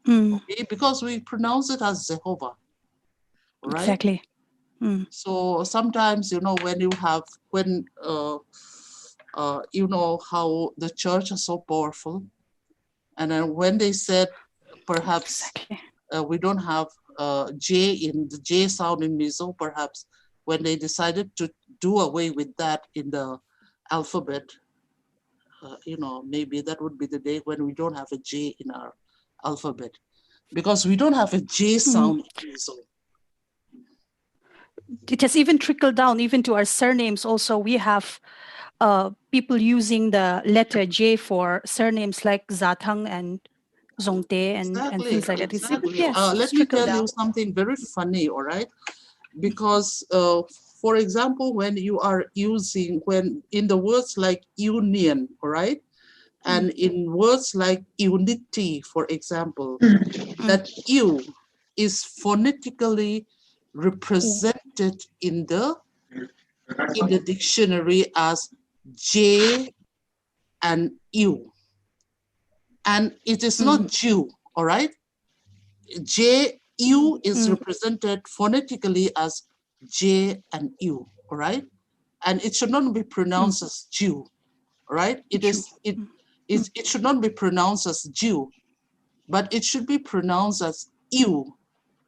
okay? Because we pronounce it as Jehovah, right? Exactly. So sometimes, you know, when you have, when, you know, how the church is so powerful, and then when they said, perhaps we don't have J in the J sound in Mizo, perhaps when they decided to do away with that in the alphabet, you know, maybe that would be the day when we don't have a J in our alphabet, because we don't have a J sound in Mizo. It has even trickled down even to our surnames also. We have people using the letter J for surnames like Zathang and Zongte and things like that. Exactly. Yes, Let it's me trickled tell down. you something very funny, all right? Because, for example, when you are using, when in the words like union, all right? And in words like unity, for example, that U is phonetically represented in the dictionary as J and U. And it is not Jew, all right? U is represented phonetically as J and U, all right? And it should not be pronounced as Jew, all right? It should not be pronounced as Jew, but it should be pronounced as U.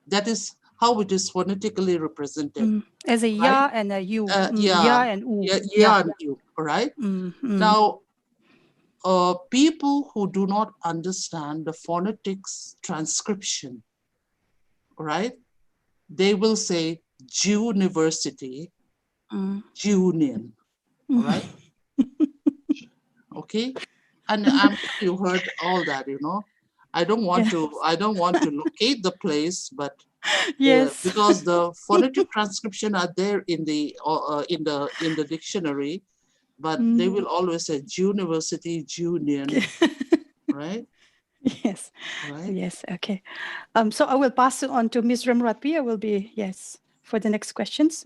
That is how it is phonetically represented. As a right? ya and a u. Ya and u. Yeah, and U, all right? Now, people who do not understand the phonetics transcription, right? They will say University, Union, all right? Okay, and I'm sure you heard all that, you know. I don't want to locate the place, but Yes. because the phonetic transcription are there in the dictionary, but they will always say University, Union, right? Yes. Right. Yes. Okay. So I will pass it on to Ms. Ramratpi. I will be, yes, for the next questions.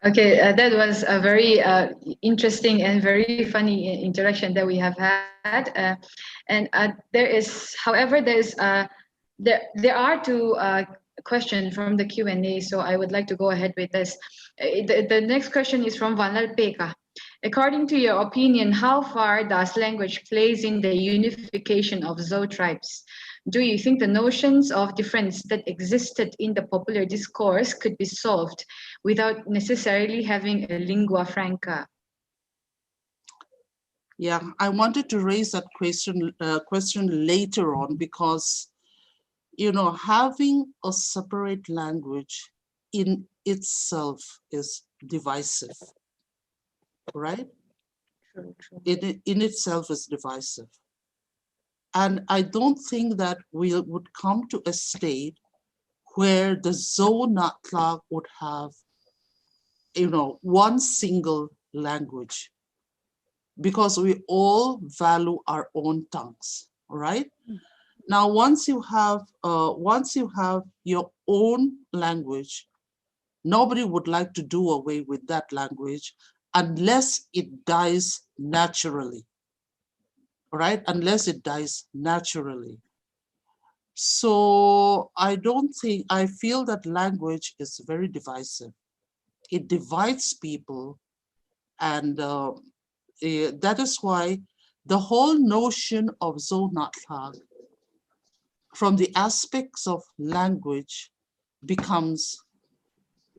Okay, that was a very interesting and very funny interaction that we have had. And there is, however, there are two questions from the Q&A, so I would like to go ahead with this. The next question is from Vanal Peka. According to your opinion, how far does language plays in the unification of Zo tribes? Do you think the notions of difference that existed in the popular discourse could be solved without necessarily having a lingua franca? Yeah, I wanted to raise that question later on because, you know, having a separate language in itself is divisive, right? True, true. In itself is divisive. And I don't think that we would come to a state where the Zo Natlaq would have, you know, one single language, because we all value our own tongues, right? Now, once you have your own language, nobody would like to do away with that language unless it dies naturally, right? Unless it dies naturally. So I feel that language is very divisive. It divides people, and that is why the whole notion of Zo Natlaq, from the aspects of language, becomes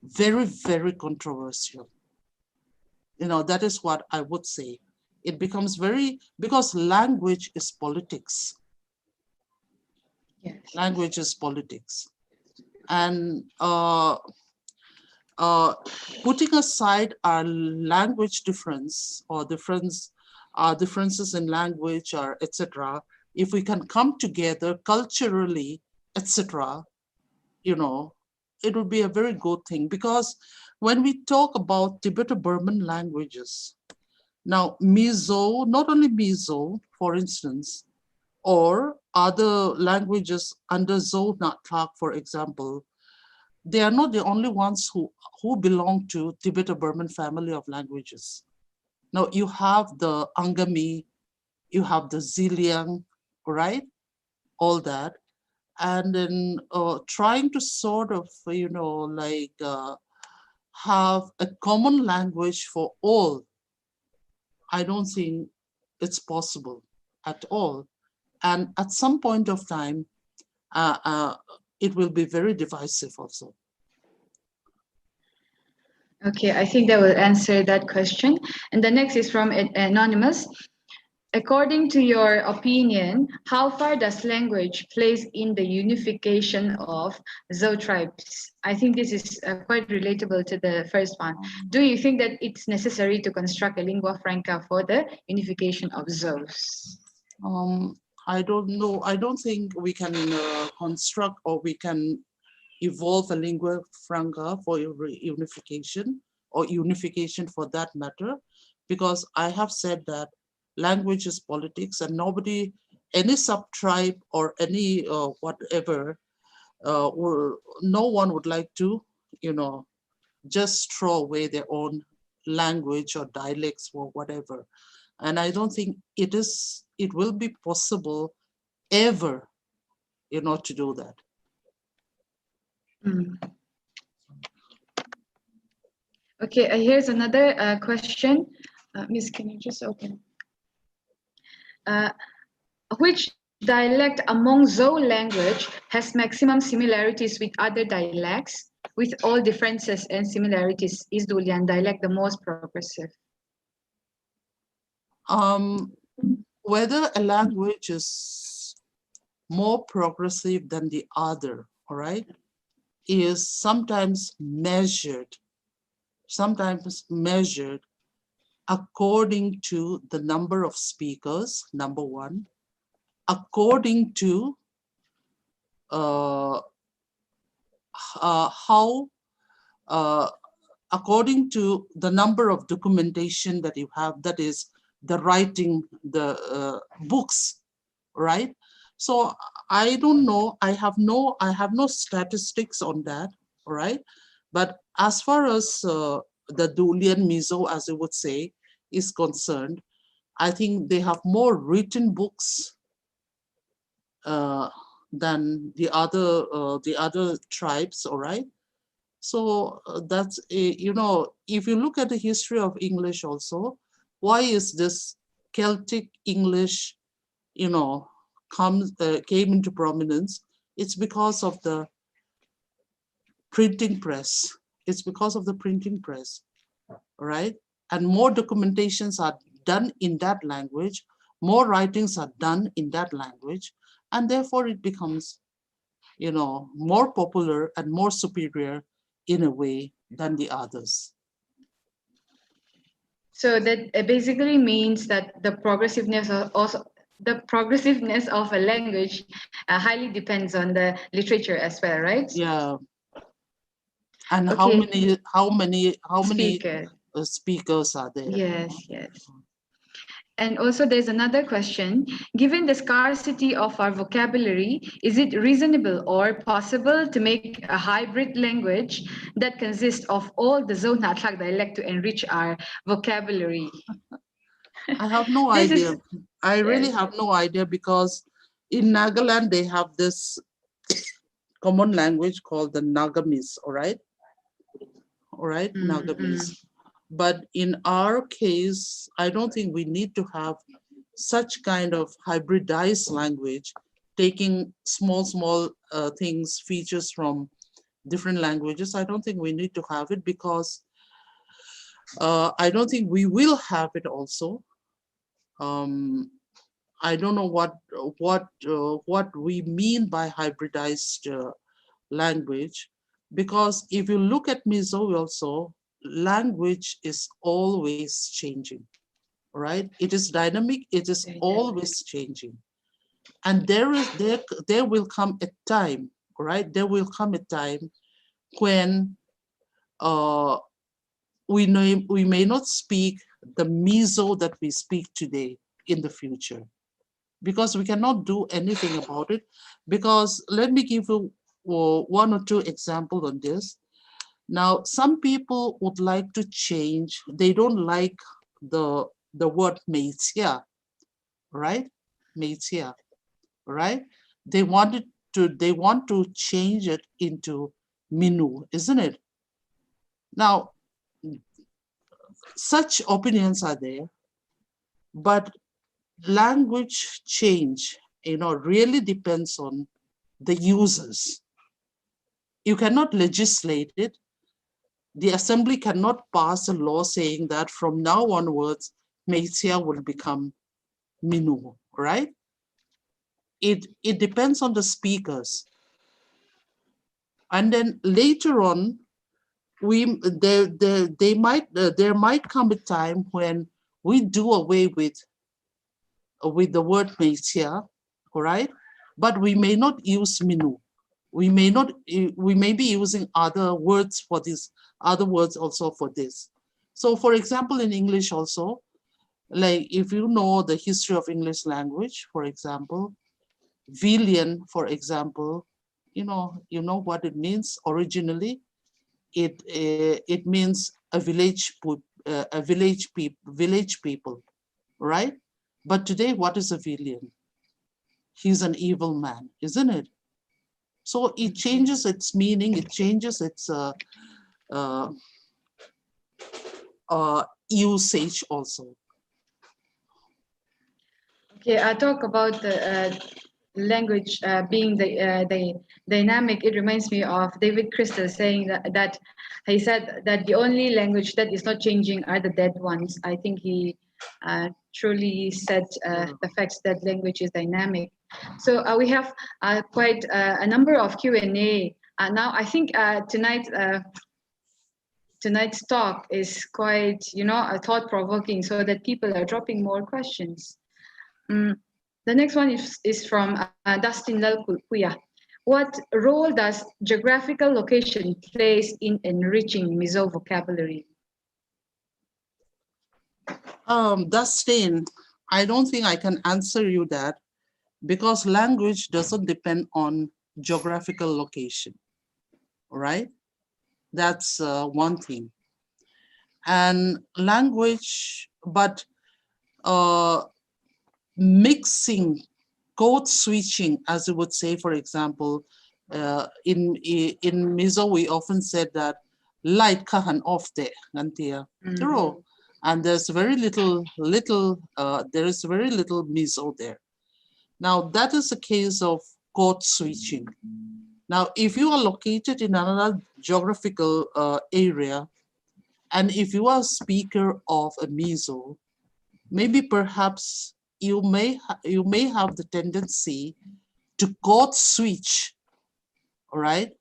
very, very controversial. You know, that is what I would say. It becomes because language is politics. Yes. Language is politics. And putting aside our language difference or differences in language or etc., if we can come together culturally, etc., you know, it would be a very good thing, because when we talk about Tibeto-Burman languages, now Mizo, not only Mizo, for instance, or other languages under Zo Natlak, for example, they are not the only ones who belong to Tibeto-Burman family of languages. Now you have the Angami, you have the Ziliang, right? All that. And then trying to sort of, have a common language for all, I don't think it's possible at all. And at some point of time, it will be very divisive also. Okay, I think that will answer that question. And the next is from Anonymous. According to your opinion, how far does language plays in the unification of Zo tribes? I think this is quite relatable to the first one. Do you think that it's necessary to construct a lingua franca for the unification of Zos? I don't know. I don't think we can construct or we can evolve a lingua franca for unification, or unification for that matter, because I have said that language is politics, and nobody, any sub-tribe or any whatever, no one would like to, just throw away their own language or dialects or whatever. And I don't think it will be possible ever, to do that. Okay, here's another question. Miss, can you just open? Which dialect among Zo language has maximum similarities with other dialects? With all differences and similarities, is Dulyan dialect the most progressive? Whether a language is more progressive than the other, all right, is sometimes measured according to the number of speakers, number one, according to according to the number of documentation that you have, that is the writing, the books, right? So I don't know, I have no statistics on that, all right? But as far as the Dulyan Mizo, as I would say, is concerned, I think they have more written books than the other tribes, all right? So that's, if you look at the history of English also, why is this Celtic English, came into prominence? It's because of the printing press. It's because of the printing press, right? And more documentations are done in that language, more writings are done in that language, and therefore it becomes, more popular and more superior in a way than the others. So that basically means that the progressiveness of a language highly depends on the literature as well, right? Yeah. And okay. how many speakers are there? Yes, yes. And also there's another question. Given the scarcity of our vocabulary, is it reasonable or possible to make a hybrid language that consists of all the Zo Natlak dialect to enrich our vocabulary? I have no idea. I really have no idea, because in Nagaland, they have this common language called the Nagamis, all right? All right, Nagamis. But in our case, I don't think we need to have such kind of hybridized language, taking small things, features from different languages. I don't think we need to have it, because I don't think we will have it also. I don't know what we mean by hybridized language, because if you look at Mizo also, language is always changing, right? It is dynamic, it is always changing. And there will come a time, right? There will come a time when we may not speak the Mizo that we speak today in the future, because we cannot do anything about it. Because let me give you one or two examples on this. Now, some people would like to change. They don't like the word Meizia, right? Meizia, right? They want to change it into Minu, isn't it? Now, such opinions are there, but language change, really depends on the users. You cannot legislate it. The assembly cannot pass a law saying that from now onwards, Meizia will become Minu, right? It depends on the speakers. And then later on, there might come a time when we do away with the word Meizia, right? But we may not use Minu. We may be using other words for this, other words also for this. So for example, in English also, like if you know the history of English language, for example, Villian, for example, you know what it means originally. It means a village people, right? But today, what is a Villian? He's an evil man, isn't it? So it changes its meaning, it changes its usage also. Okay, I talk about the language being the dynamic. It reminds me of David Crystal saying that he said that the only language that is not changing are the dead ones. I think he truly said the facts that language is dynamic. So we have quite a number of Q&A. Now I think tonight's talk is quite, thought-provoking, so that people are dropping more questions. The next one is from Dustin Lalkuya. What role does geographical location plays in enriching Mizo vocabulary? Dustin, I don't think I can answer you that, because language doesn't depend on geographical location, right? That's one thing. And language, but mixing, code switching, as you would say, for example, in Mizo, we often said that light kahan off there, and there's very little Mizo there. Now that is a case of code switching. Now, if you are located in another geographical area, and if you are a speaker of a Mizo, maybe perhaps you may have the tendency to code switch, all right,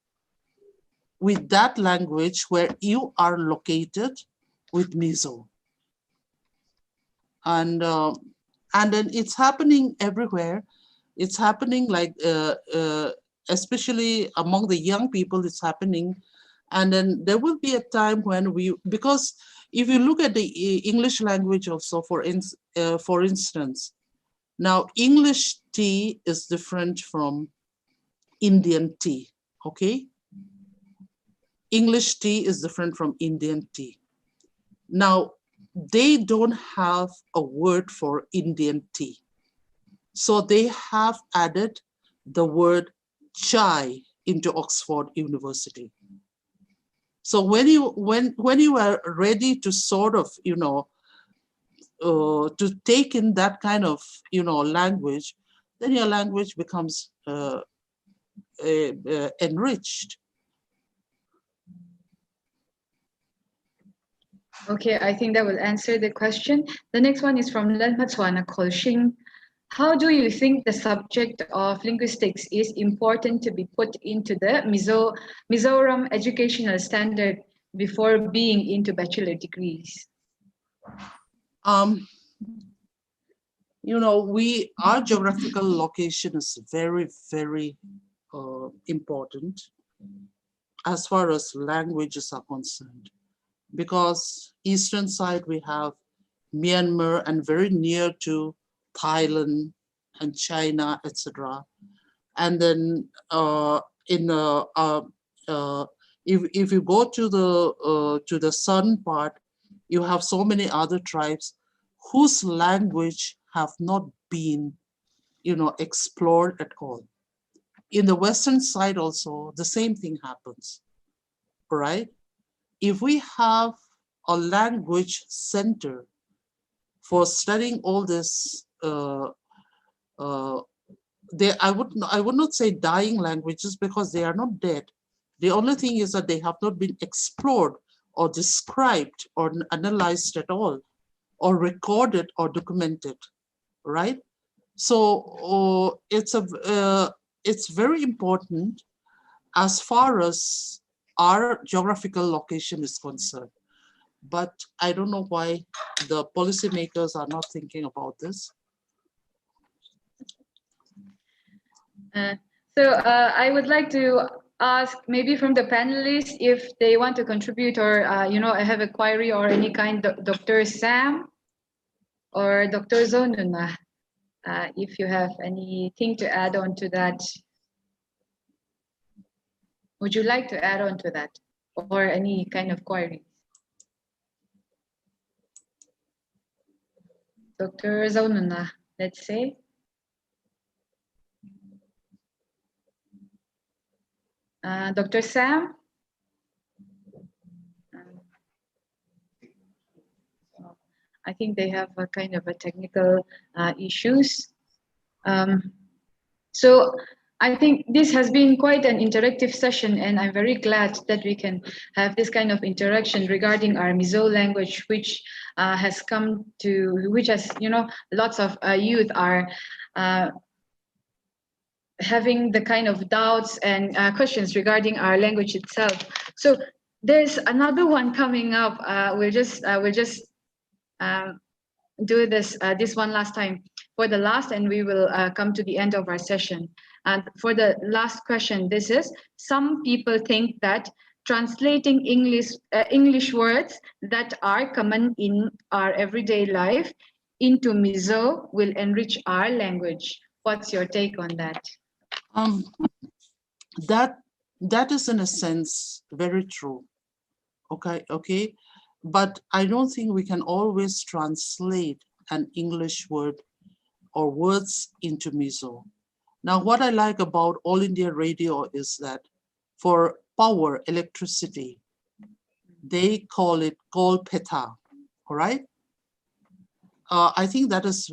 with that language where you are located with Mizo. And then it's happening everywhere. It's happening like, especially among the young people, it's happening. And then there will be a time when because if you look at the English language also, for instance, now English tea is different from Indian tea, okay? English tea is different from Indian tea. Now, they don't have a word for Indian tea. So they have added the word chai into Oxford University. So when you are ready to sort of, to take in that kind of, language, then your language becomes enriched. Okay, I think that will answer the question. The next one is from Lalmatswana Kolshing. How do you think the subject of linguistics is important to be put into the Mizoram educational standard before being into bachelor degrees? Our geographical location is very, very important. as far as languages are concerned, because eastern side we have Myanmar and very near to Thailand and China, etc. And then if you go to the southern part, you have so many other tribes whose language have not been, explored at all. In the western side also, the same thing happens, right? If we have a language center for studying all this, I would not say dying languages, because they are not dead. The only thing is that they have not been explored or described or analyzed at all, or recorded or documented, right? So it's very important as far as our geographical location is concerned. But I don't know why the policymakers are not thinking about this. I would like to ask maybe from the panelists if they want to contribute, or I have a query or any kind. Dr. Sam or Dr. Zonuna, if you have anything to add on to that. Would you like to add on to that, or any kind of query? Dr. Zonuna, let's say. Dr. Sam? I think they have a kind of a technical issues. So I think this has been quite an interactive session, and I'm very glad that we can have this kind of interaction regarding our Mizo language, which has lots of youth are having the kind of doubts and questions regarding our language itself. So there's another one coming up. We'll just do this one last time for the last, and we will come to the end of our session. And for the last question, this is: some people think that translating English words that are common in our everyday life into Mizo will enrich our language. What's your take on that? That is in a sense very true. Okay. But I don't think we can always translate an English word or words into Mizo. Now, what I like about All India Radio is that for power, electricity, they call it Kolpeta, all right? I think that is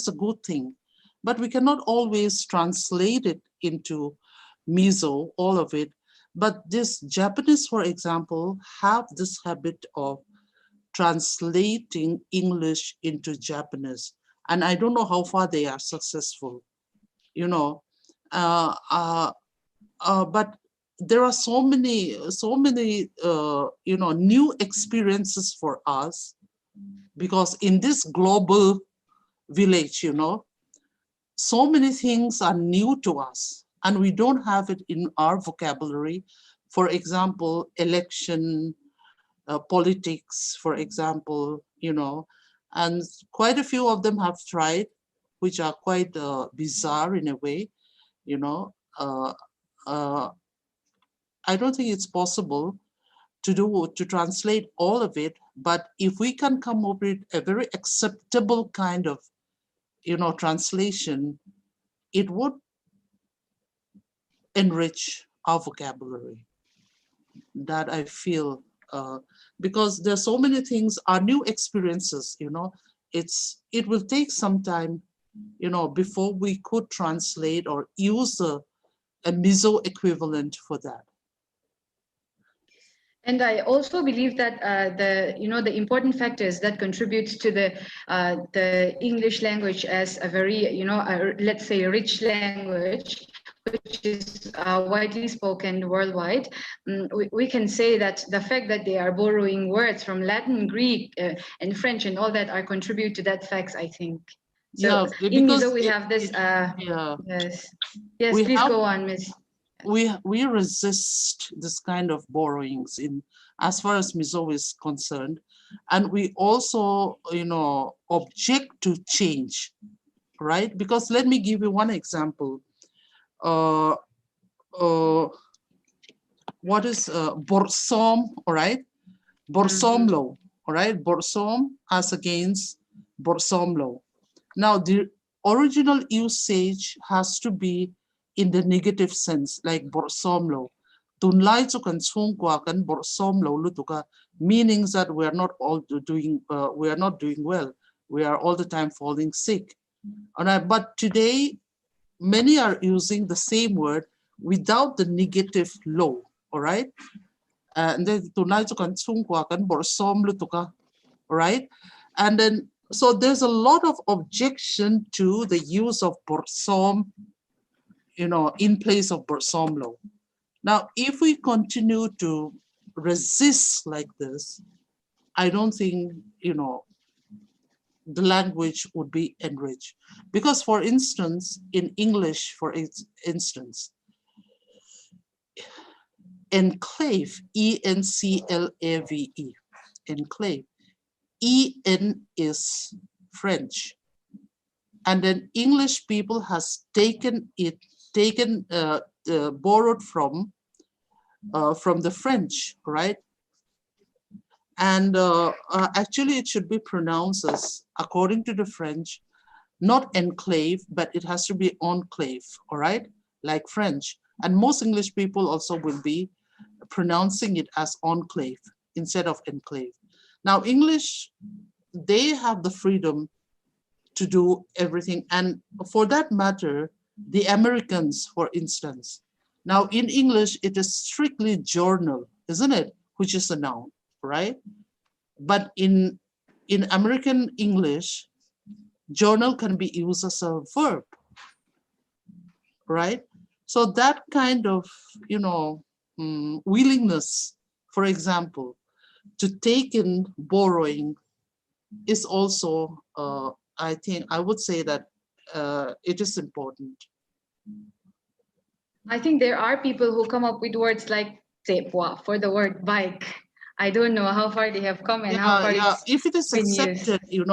a good thing, but we cannot always translate it into Mizo, all of it. But this Japanese, for example, have this habit of translating English into Japanese. And I don't know how far they are successful, but there are so many new experiences for us, because in this global village, so many things are new to us, and we don't have it in our vocabulary. For example, election, politics, for example, and quite a few of them have tried, which are quite bizarre in a way, I don't think it's possible to translate all of it, but if we can come up with a very acceptable kind of, translation, it would enrich our vocabulary. That I feel, because there's so many things, our new experiences, it will take some time, before we could translate or use a Mizo equivalent for that. And I also believe that the important factors that contribute to the English language as a very let's say rich language, which is widely spoken worldwide, we can say that the fact that they are borrowing words from Latin, Greek, and French and all that are contribute to that facts, I think. So Yeah, in Mizo we have this. Yes, please go on, Ms. we resist this kind of borrowings in as far as Mizo is concerned, and we also, object to change, right? Because let me give you one example. What is borsom, all right? Borsomlo, all right? Borsom as against borsomlo. Now, the original usage has to be in the negative sense, like borsomlo. Tunlai chu kan chung kwa kan borsomlo lutuka, meanings that we are not doing well. We are all the time falling sick. All right, but today many are using the same word without the negative lo, all right? And then tunlai chu kan chung kwa kan borsom lutuka, all right? And then so there's a lot of objection to the use of borsom, in place of borsomlo. Now, if we continue to resist like this, I don't think, the language would be enriched. Because, for instance, in English, for instance, enclave, E-N-C-L-A-V-E, enclave, E-N is French. And then English people has borrowed from the French, right? And actually it should be pronounced as, according to the French, not enclave, but it has to be enclave, all right? Like French. And most English people also will be pronouncing it as enclave instead of enclave. Now, English, they have the freedom to do everything. And for that matter, the Americans, for instance. Now, in English, it is strictly journal, isn't it? Which is a noun, right? But in American English, journal can be used as a verb, right? So that kind of, willingness, for example, to take in borrowing is also, I think, I would say that it is important. I think there are people who come up with words like tepwa for the word bike. I don't know how far they have come and how far it's if it is been accepted, used.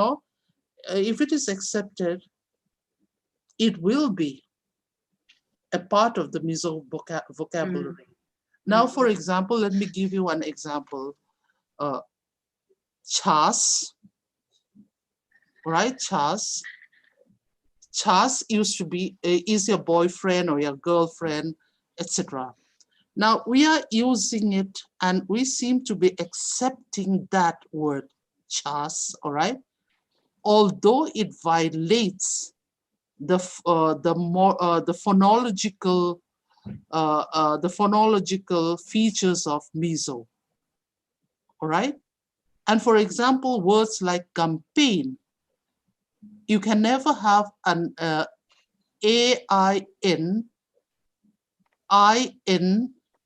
if it is accepted, it will be a part of the Mizo vocabulary. Now, for example, let me give you an example. Chas, right? Chas. Chas used to be is your boyfriend or your girlfriend, etc. Now we are using it and we seem to be accepting that word chas, all right? Although it violates the phonological features of Mizo, all right? And for example, words like campaign, you can never have an A-I-N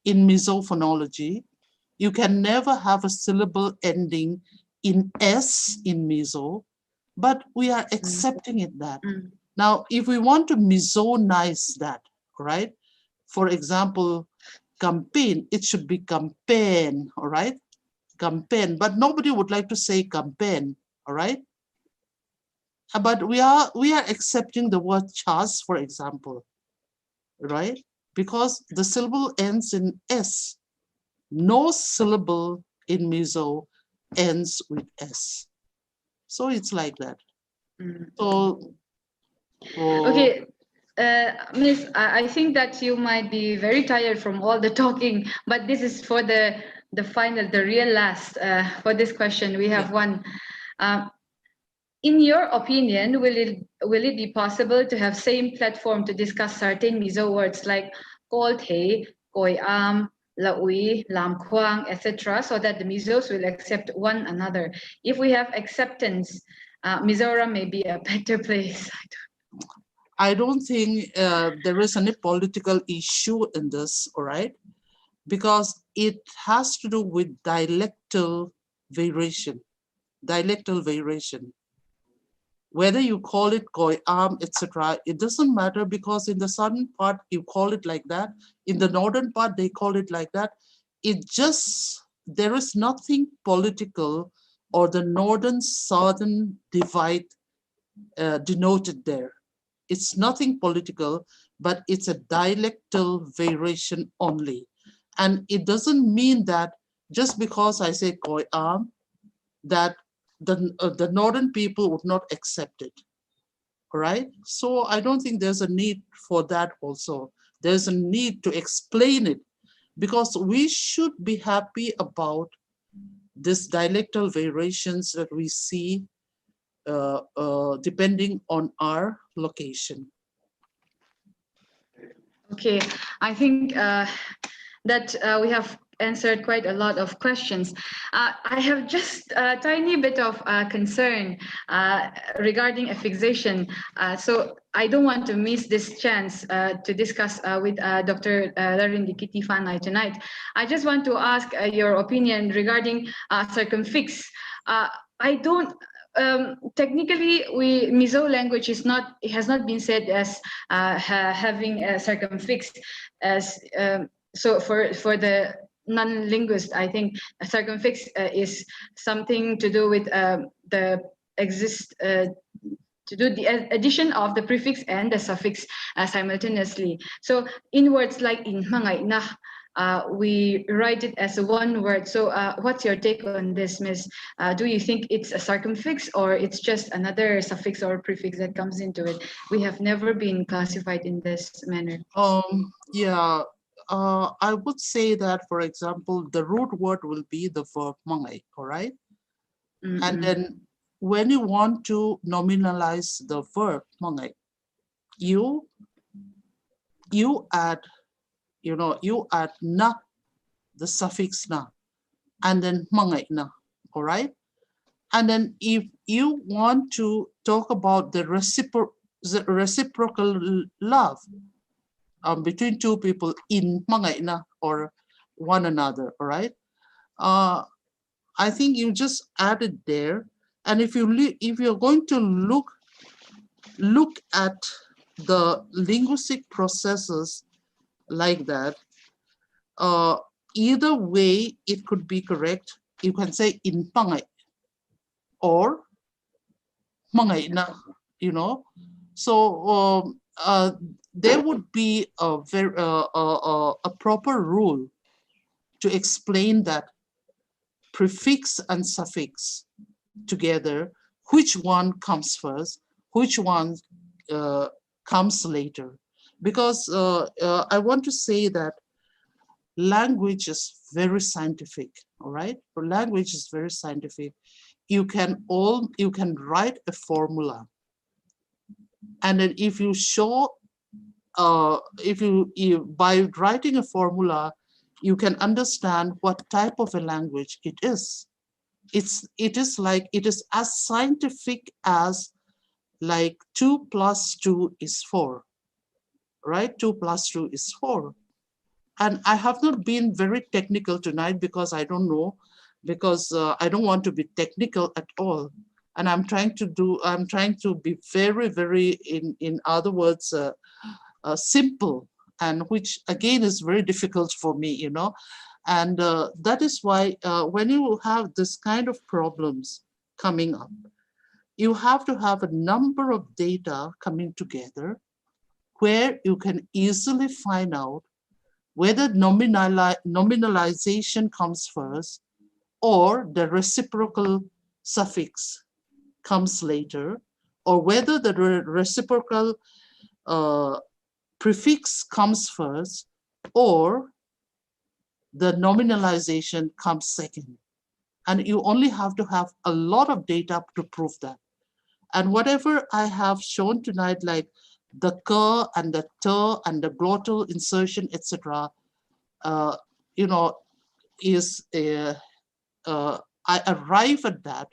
in Mizo phonology. You can never have a syllable ending in S in Mizo, but we are accepting it that. Now, if we want to Mizonize that, right? For example, campaign, it should be campaign, all right? Campaign, but nobody would like to say campaign, all right? But we are accepting the word chas, for example, right? Because the syllable ends in S. No syllable in Mizo ends with S. So it's like that. So, okay, Miss, I think that you might be very tired from all the talking, but this is for the final, the real last for this question. We have one. In your opinion, will it be possible to have same platform to discuss certain Mizo words like cold hay, koi am, laui, lam kwang, etc., so that the Mizos will accept one another? If we have acceptance, Mizoram may be a better place. I don't think there is any political issue in this, all right? Because it has to do with dialectal variation. Whether you call it Koyam, etc., it doesn't matter, because in the southern part you call it like that, in the northern part they call it like that. It just, there is nothing political or the northern southern divide denoted there. It's nothing political, but it's a dialectal variation only. And it doesn't mean that just because I say Koyam, that the northern people would not accept it. All right. So I don't think there's a need for that also. There's a need to explain it, because we should be happy about this dialectal variations that we see depending on our location. Okay, I think that we have answered quite a lot of questions. I have just a tiny bit of concern regarding a fixation. So I don't want to miss this chance to discuss with Dr. Larindiki Fanai tonight. I just want to ask your opinion regarding circumfix. I don't. Technically, Mizo language is not. It has not been said as having a circumfix. As so for the non-linguist, I think a circumfix is something to do with the exist. To do the addition of the prefix and the suffix simultaneously. So in words like in mangay na, we write it as one word. So what's your take on this, Miss? Do you think it's a circumfix or it's just another suffix or prefix that comes into it? We have never been classified in this manner. Yeah, I would say that, for example, the root word will be the verb mangay, all right? And then when you want to nominalize the verb mangay, you add, you add na, the suffix na, and then mangay na, all right? And then if you want to talk about the reciprocal love between two people in mangay na or one another, all right? I think you just add it there. And if you're going to look at the linguistic processes like that, either way it could be correct. You can say in pangay or mangay na, So there would be a very a proper rule to explain that prefix and suffix together, which one comes first, which one comes later. Because I want to say that language is very scientific, all right? Language is very scientific. You can write a formula, and then if you show, by writing a formula, you can understand what type of a language it is. It is as scientific as like 2 + 2 is 4, right? 2 + 2 is 4. And I have not been very technical tonight because I don't know, because I don't want to be technical at all. And I'm trying to be very, very, in other words, simple, and which again is very difficult for me, And that is why when you have this kind of problems coming up, you have to have a number of data coming together where you can easily find out whether nominalization comes first or the reciprocal suffix comes later, or whether the reciprocal prefix comes first or the nominalization comes second. And you only have to have a lot of data to prove that. And whatever I have shown tonight, like the k and the t and the glottal insertion, etc., is I arrive at that,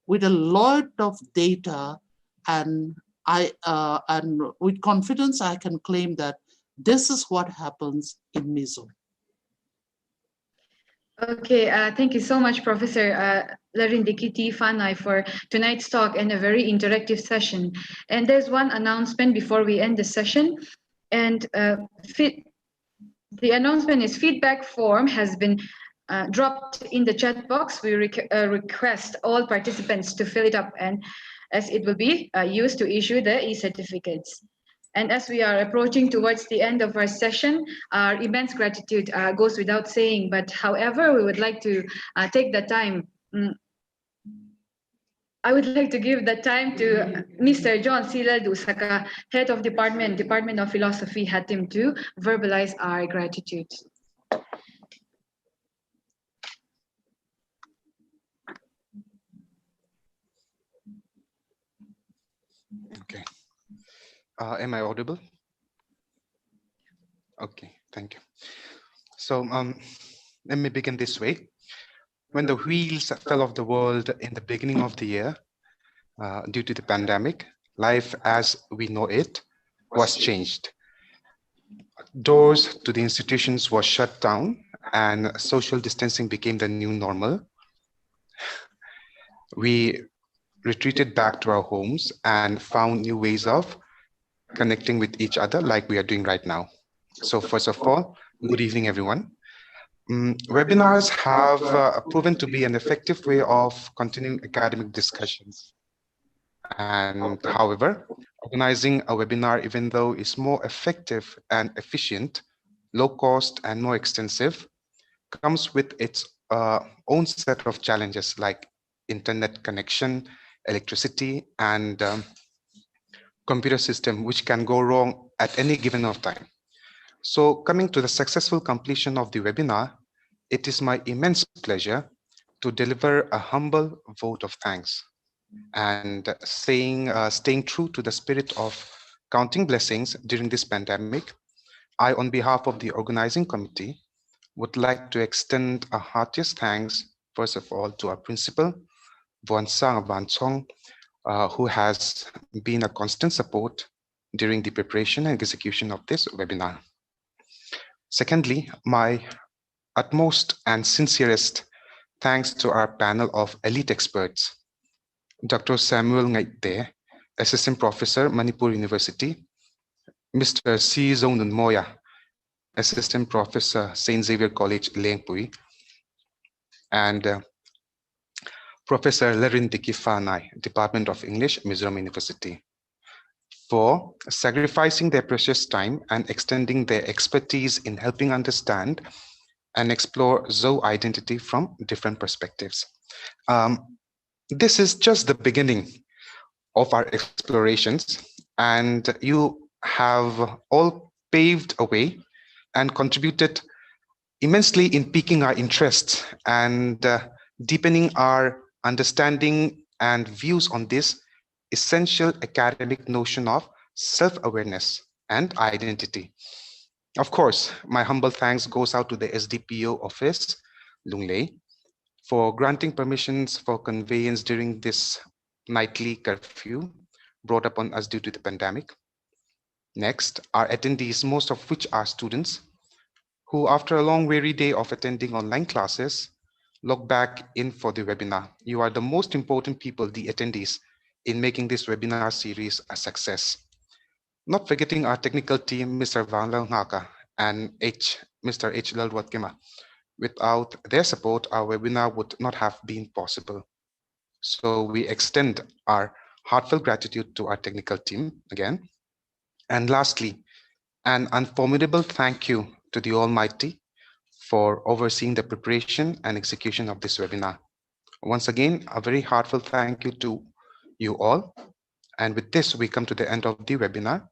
with a lot of data, and and with confidence I can claim that this is what happens in Mizo. Okay, thank you so much, Professor Larindiki T. Fanai, for tonight's talk and a very interactive session. And there's one announcement before we end the session. And the announcement is feedback form has been dropped in the chat box. We request all participants to fill it up, and as it will be used to issue the e-certificates. And as we are approaching towards the end of our session, our immense gratitude goes without saying. But however, we would like to take the time. I would like to give the time to Mr. John Sila Dusaka, Head of Department of Philosophy, HATIM, to verbalize our gratitude. Okay. Am I audible? Okay, thank you. So let me begin this way. When the wheels fell off the world in the beginning of the year, due to the pandemic, life as we know it was changed. Doors to the institutions were shut down and social distancing became the new normal. We retreated back to our homes and found new ways of connecting with each other like we are doing right now. So first of all, good evening, everyone. Webinars have proven to be an effective way of continuing academic discussions. And however, organizing a webinar, even though is more effective and efficient, low cost and more extensive, comes with its own set of challenges like internet connection, electricity, and computer system, which can go wrong at any given of time. So coming to the successful completion of the webinar, it is my immense pleasure to deliver a humble vote of thanks and staying true to the spirit of counting blessings during this pandemic. I, on behalf of the organizing committee, would like to extend a heartiest thanks, first of all, to our principal, Vuansang Vanchong, who has been a constant support during the preparation and execution of this webinar. Secondly, my utmost and sincerest thanks to our panel of elite experts, Dr. Samuel Ngaite, Assistant Professor, Manipur University, Mr. C. Zonun Moya, Assistant Professor, St. Xavier College, Lengpui, and Professor Larindiki Fanai, Department of English, Mizoram University, for sacrificing their precious time and extending their expertise in helping understand and explore Zo identity from different perspectives. This is just the beginning of our explorations, and you have all paved a way and contributed immensely in piquing our interest and deepening our understanding and views on this essential academic notion of self-awareness and identity. Of course, my humble thanks goes out to the SDPO office, Lunglei, for granting permissions for conveyance during this nightly curfew brought upon us due to the pandemic. Next, our attendees, most of which are students, who after a long weary day of attending online classes, log back in for the webinar. You are the most important people, the attendees, in making this webinar series a success. Not forgetting our technical team, Mr. Van Langhaka and Mr. H. Lalwatkema. Without their support, our webinar would not have been possible. So we extend our heartfelt gratitude to our technical team again. And lastly, an unformidable thank you to the Almighty for overseeing the preparation and execution of this webinar. Once again, a very heartfelt thank you to you all. And with this, we come to the end of the webinar.